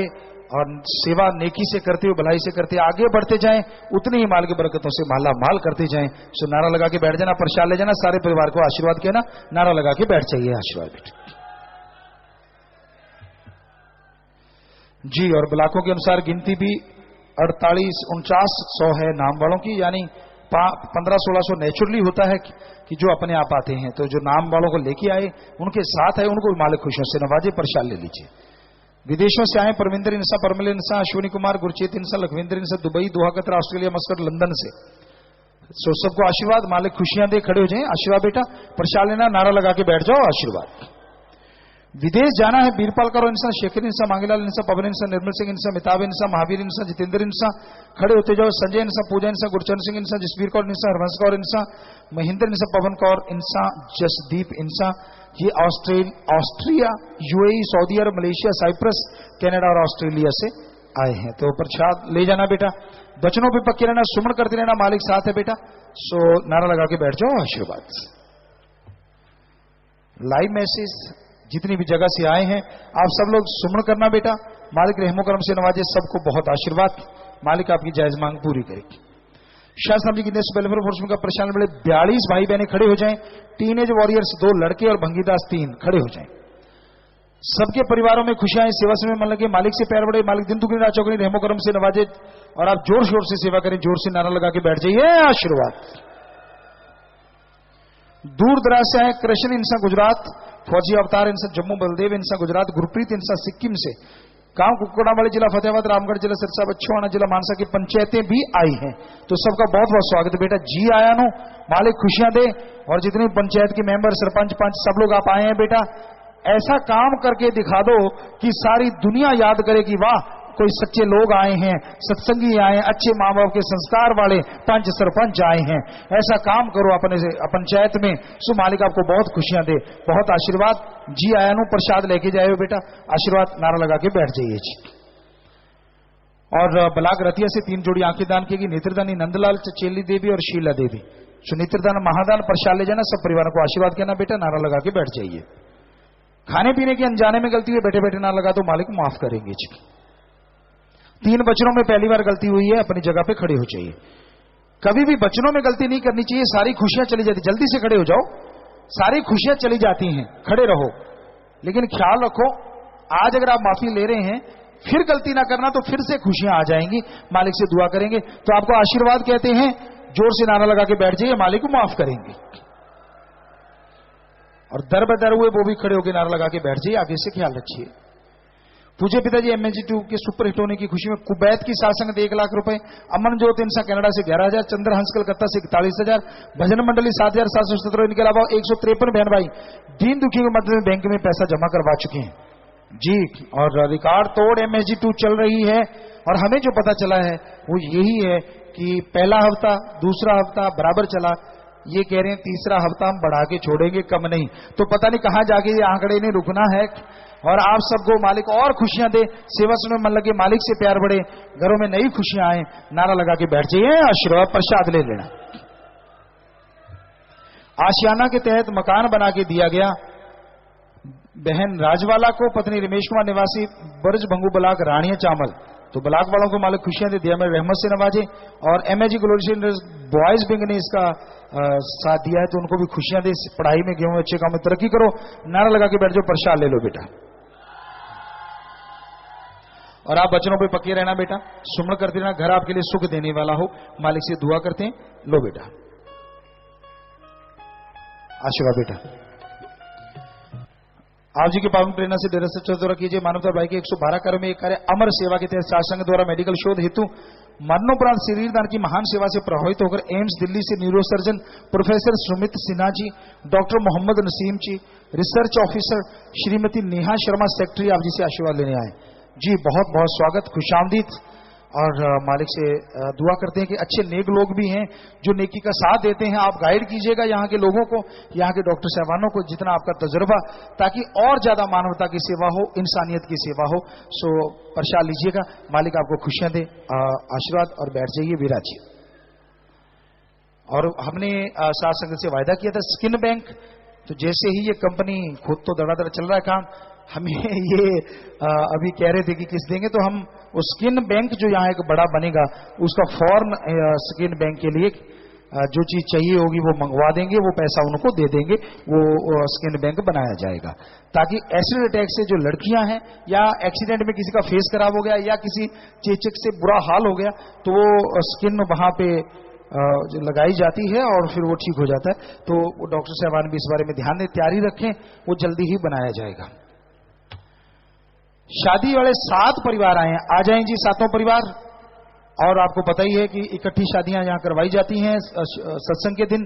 और सेवा नेकी से करते हुए, भलाई से करते आगे बढ़ते जाएं, उतनी ही माल की बरकतों से माला माल करते जाएं। सो नारा लगा के बैठ जाना, प्रसाद ले जाना, सारे परिवार को आशीर्वाद कहना, नारा लगा के बैठ जाइए। आशीर्वाद बेटा जी। और ब्लॉकों के अनुसार गिनती भी 48-49 है नाम वालों की, यानी 1500-1600 नेचुरली होता है कि जो अपने आप आते हैं। तो जो नाम वालों को लेके आए, उनके साथ है, उनको मालिक खुशियों से नवाजे, प्रसाद ले लीजिए। विदेशों से आए Parminder Insan, Parmil Insan, Ashwini Kumar, Gurchet Insan, Lakhwinder Insan, Dubai, Doha Qatar, Australia, Muscat, London से। सो सबको आशीर्वाद, मालिक खुशियां दे, खड़े हो जाए। आशीर्वाद बेटा, प्रसाद लेना, नारा लगा के बैठ जाओ। आशीर्वाद। विदेश जाना है, बीरपाल करो इंसान, शेखर इंसान, मांगीलाल इंसान, पवन इंसान, निर्मल सिंह इंसान, मिताब इंसान, महावीर इंसान, जितेंद्र इंसान, खड़े होते जाओ। संजय इंसान, पूजा इंसान, गुरचरण सिंह इंसान, जसवीर कौर इंसान, हरवंश कौर इंसान, महेंद्र इंसान, पवन कौर इंसान, जसदीप इंसान। ये ऑस्ट्रिया, UAE, सऊदी अरब, मलेशिया, साइप्रस, कनाडा और ऑस्ट्रेलिया से आए हैं। तो प्रसाद ले जाना बेटा, बचनों पे पक्के रहना, सुमन करते रहना, मालिक साथ है बेटा। सो नारा लगा के बैठ जाओ। आशीर्वाद। लाइव मैसेज जितनी भी जगह से आए हैं, आप सब लोग सुमन करना बेटा, मालिक रहमो करम से नवाजे, सबको बहुत आशीर्वाद, मालिक आपकी जायज मांग पूरी करेगी। शाह जी की वेलफेयर फोर्स का प्रशांत बड़े 42 भाई बहने खड़े हो जाएं, टीनेज वॉरियर्स 2 लड़के और भंगीदास 3 खड़े हो जाएं। सबके परिवारों में खुशियां, सेवा से मन लगे, मालिक से प्यार बढ़े, मालिक दिन दुगनी रात चौगनी रहमो करम से नवाजे, और आप जोर शोर से सेवा करें, जोर से नारा लगा के बैठ जाइए। आशीर्वाद। दूर दराज से आए, कृष्ण इंसान गुजरात, फौजी अवतार इंसान जम्मू, बलदेव इंसान गुजरात, गुरप्रीत इंसान सिक्किम से, गांव कुकड़ावाली जिला फतेहाबाद, रामगढ़ जिला, सिरसा, बच्छवाड़ा जिला, मानसा की पंचायतें भी आई हैं। तो सबका बहुत बहुत स्वागत है बेटा। जी आया नो, मालिक खुशियां दे। और जितनी पंचायत के मेंबर, सरपंच, पंच, सब लोग आप आए हैं बेटा, ऐसा काम करके दिखा दो कि सारी दुनिया याद करे कि वाह, कोई सच्चे लोग आए हैं, सत्संगी आए हैं, अच्छे माँ बाप के संस्कार वाले पंच सरपंच आए हैं। ऐसा काम करो अपने से पंचायत में। सो मालिक आपको बहुत खुशियां दे, बहुत आशीर्वाद। जी आया नो, प्रसाद लेके जाए बेटा। आशीर्वाद, नारा लगा के बैठ जाइए जी। और बलाक रतिया से 3 जोड़ी आंखें दान की, नेत्रदानी नंदलाल, चचेली देवी और शीला देवी। सो नेत्रदान महादान, प्रसाद ले जाना, सब परिवार को आशीर्वाद कहना बेटा, नारा लगा के बैठ जाइए। खाने पीने की अनजाने में गलती हुई, बैठे बैठे नारा लगा तो मालिक माफ करेंगे जी। 3 बचनों में पहली बार गलती हुई है, अपनी जगह पे खड़े हो जाइए। कभी भी बचनों में गलती नहीं करनी चाहिए, सारी खुशियां चली जाती। जल्दी से खड़े हो जाओ, सारी खुशियां चली जाती हैं, खड़े रहो। लेकिन ख्याल रखो, आज अगर आप माफी ले रहे हैं, फिर गलती ना करना, तो फिर से खुशियां आ जाएंगी। मालिक से दुआ करेंगे तो आपको आशीर्वाद कहते हैं। जोर से नारा लगा के बैठ जाइए, मालिक को माफ करेंगे। और दर बदर हुए वो भी खड़े होकर नारा लगा के बैठ जाइए। आगे से ख्याल रखिए। पूज्य पिताजी MSG2 के सुपर हिट होने की खुशी में कुवैत की सासंगत 1 लाख रुपए, अमन ज्योत इंसा कनाडा से 11,000, चंद्रहंस कलकत्ता से 41,000, भजन मंडली 7,717। इनके अलावा 153 बहन भाई दीन दुखी की मदद में बैंक में पैसा जमा करवा चुके हैं। जी। और रिकॉर्ड तोड़ MSG2 चल रही है और हमें जो पता चला है वो यही है कि पहला हफ्ता दूसरा हफ्ता बराबर चला, ये कह रहे हैं तीसरा हफ्ता हम बढ़ा के छोड़ेंगे, कम नहीं। तो पता नहीं कहां जाके ये आंकड़े ने रुकना है। और आप सबको मालिक और खुशियां दे, सेवा सुनने मन लगे, मालिक से प्यार बढ़े, घरों में नई खुशियां आए, नारा लगा के बैठ जाइए, आशीर्वाद प्रसाद ले लेना। आशियाना के तहत मकान बना के दिया गया बहन राजवाला को, पत्नी रमेश कुमार निवासी बर्ज भंगू ब्लाक रानिया चामल। तो ब्लाक वालों को मालिक खुशियां दे, दिया में रहमत से नवाजे। और MSG ग्लोरियस बॉयज विंग ने इसका साथ दिया है, तो उनको भी खुशियां दे, पढ़ाई में गेहूं अच्छे काम में तरक्की करो, नारा लगा के बैठ जाओ, प्रसाद ले लो बेटा। और आप बच्चों पे पक्के रहना बेटा, सुमन करते रहना, घर आपके लिए सुख देने वाला हो, मालिक से दुआ करते हैं। लो बेटा आशीर्वाद बेटा। आप जी के पावन प्रेरणा से डेरा सच्चा द्वारा कीजिए मानवता भाई के 112 कार्य में एक कार्य अमर सेवा के तहत सासंग द्वारा मेडिकल शोध हेतु मरणोपरांत शरीर दान की महान सेवा से प्रभावित होकर एम्स दिल्ली से neurosurgeon professor Sumit Sinha ji, doctor Mohammad Naseem ji, research officer Shrimati Neha Sharma secretary आप जी से आशीर्वाद लेने आए जी। बहुत बहुत स्वागत, खुशामदीद। और मालिक से दुआ करते हैं कि अच्छे नेक लोग भी हैं जो नेकी का साथ देते हैं, आप गाइड कीजिएगा यहाँ के लोगों को, यहाँ के डॉक्टर साहबानों को, जितना आपका तजुर्बा, ताकि और ज्यादा मानवता की सेवा हो, इंसानियत की सेवा हो। सो प्रसाद लीजिएगा, मालिक आपको खुशियां दे, आशीर्वाद। और बैठ जाइए विराजिए। और हमने साथ संगत से वायदा किया था स्किन बैंक, तो जैसे ही ये कंपनी खुद तो धड़ाधड़ चल रहा है काम, हमें ये अभी कह रहे थे कि किस देंगे, तो हम उस स्किन बैंक जो यहाँ एक बड़ा बनेगा उसका फॉर्म स्किन बैंक के लिए जो चीज चाहिए होगी वो मंगवा देंगे, वो पैसा उनको दे देंगे, वो स्किन बैंक बनाया जाएगा, ताकि एसिड अटैक से जो लड़कियां हैं या एक्सीडेंट में किसी का फेस खराब हो गया या किसी चेचक से बुरा हाल हो गया, तो वो स्किन वहां पे लगाई जाती है और फिर वो ठीक हो जाता है। तो डॉक्टर साहबान भी इस बारे में ध्यान दें, तैयारी रखें, वो जल्दी ही बनाया जाएगा। शादी वाले 7 परिवार आए हैं, आ जाएं जी सातों परिवार। और आपको पता ही है कि इकट्ठी शादियां यहां करवाई जाती हैं सत्संग के दिन।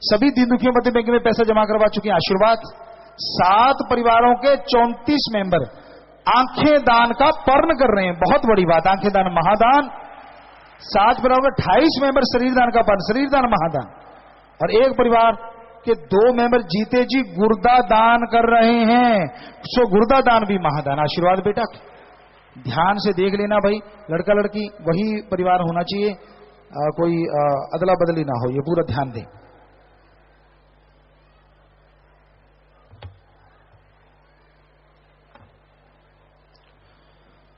सभी दीन दुखियों मध्य बैंक में पैसा जमा करवा चुके हैं, आशीर्वाद। 7 परिवारों के 34 मेंबर आंखें दान का पर्ण कर रहे हैं, बहुत बड़ी बात, आंखें दान महादान। 7 परिवारों के 28 मेंबर शरीर दान का पर्ण, शरीर दान महादान। और एक परिवार के 2 मेंबर जीते जी गुर्दा दान कर रहे हैं, सो गुर्दा दान भी महादान, आशीर्वाद बेटा। ध्यान से देख लेना भाई, लड़का लड़की वही परिवार होना चाहिए, कोई अदला बदली ना हो, ये पूरा ध्यान दें।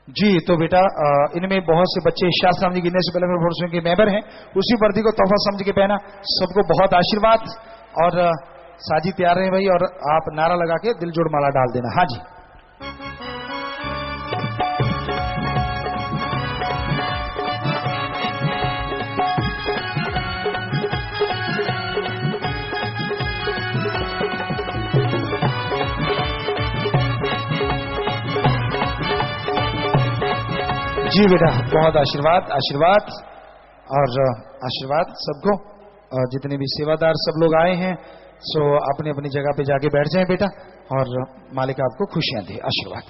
जी तो बेटा इनमें बहुत से बच्चे शास्त्राम जी गिनने से पहले फोर्स के मेंबर हैं, उसी वर्दी को तोहफा समझ के पहना, सबको बहुत आशीर्वाद। और साजी तैयार रहे भाई, और आप नारा लगा के दिल जोड़ माला डाल देना। हाँ जी जी बेटा, बहुत आशीर्वाद, आशीर्वाद और आशीर्वाद सबको। जितने भी सेवादार सब लोग आए हैं, सो अपनी अपनी जगह पे जाके बैठ जाएं बेटा, और मालिक आपको खुशियां दे, आशीर्वाद।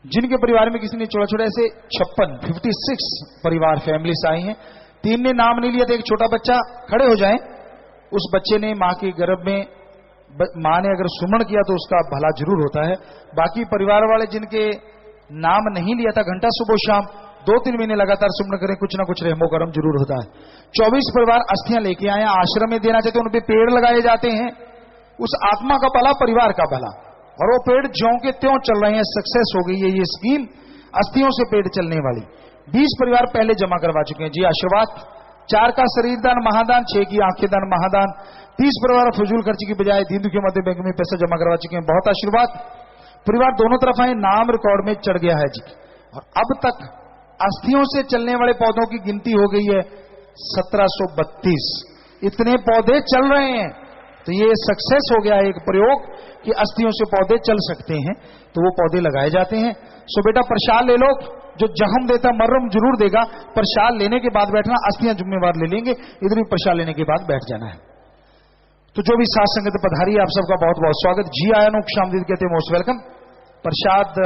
जिनके परिवार में किसी ने छोटा छोटा ऐसे 56 परिवार फैमिलीज आई हैं, 3 ने नाम नहीं लिया था, एक छोटा बच्चा खड़े हो जाए, उस बच्चे ने मां के गर्भ में, मां ने अगर सुमन किया तो उसका भला जरूर होता है। बाकी परिवार वाले जिनके नाम नहीं लिया था, घंटा सुबह शाम 2-3 महीने लगातार सुमन करें, कुछ ना कुछ रहमो करम जरूर होता है। 24 परिवार अस्थियां लेके आए, आश्रम में देना चाहते, उन पे पेड़ लगाए जाते हैं, उस आत्मा का भला, परिवार का भला, और वो पेड़ ज्यों के त्यों चल रहे हैं, सक्सेस हो गई है ये स्कीम, अस्थियों से पेड़ चलने वाली। 20 परिवार पहले जमा करवा चुके हैं जी, आशीर्वाद। 4 का शरीर दान महादान, 6 की आंखें दान महादान। 30 परिवार फजूल खर्ची की बजाय दीन दुखियों मध्य बैंक में पैसा जमा करवा चुके हैं, बहुत आशीर्वाद। परिवार दोनों तरफ आए, नाम रिकॉर्ड में चढ़ गया है जी। और अब तक अस्थियों से चलने वाले पौधों की गिनती हो गई है 1732। इतने पौधे चल रहे हैं, तो ये सक्सेस हो गया एक प्रयोग कि अस्थियों से पौधे चल सकते हैं, तो वो पौधे लगाए जाते हैं। सो बेटा प्रसाद ले लो, जो जख्म देता मर्रम जरूर देगा, प्रसाद लेने के बाद बैठना, अस्थियां जिम्मेवार ले लेंगे, इधर भी प्रसाद लेने के बाद बैठ जाना है। तो जो भी साथ संगत पधारी, आप सबका बहुत बहुत स्वागत। जी आया नो शामदीद कहते हैं, मोस्ट वेलकम। प्रसाद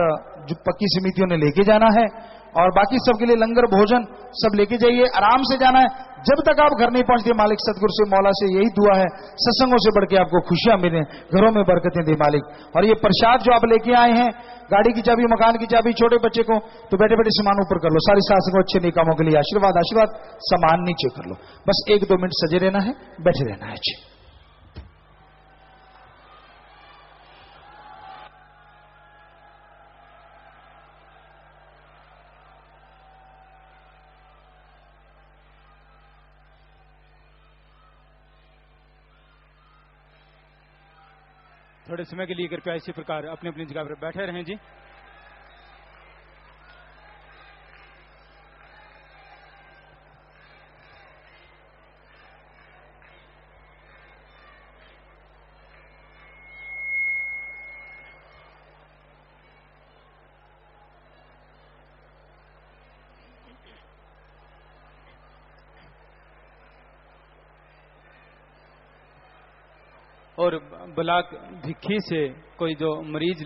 जो पक्की समितियों ने लेके जाना है, और बाकी सबके लिए लंगर भोजन सब लेके जाइए, आराम से जाना है। जब तक आप घर नहीं पहुंचते, मालिक सतगुरु से मौला से यही दुआ है, सत्संगों से बढ़ के आपको खुशियां मिले, घरों में बरकतें दे मालिक। और ये प्रसाद जो आप लेके आए हैं, गाड़ी की चाबी, मकान की चाबी, छोटे बच्चे को, तो बैठे बैठे सामान ऊपर कर लो। सारी सास को अच्छे नेक कामों के लिए आशीर्वाद आशीर्वाद, सामान नीचे कर लो। बस 1-2 मिनट सजे रहना है, बैठे रहना है। अच्छे थोड़े समय के लिए कृपया इसी प्रकार अपनी अपनी जगह पर बैठे रहें जी। और ब्लॉक भिक्खी से कोई जो मरीज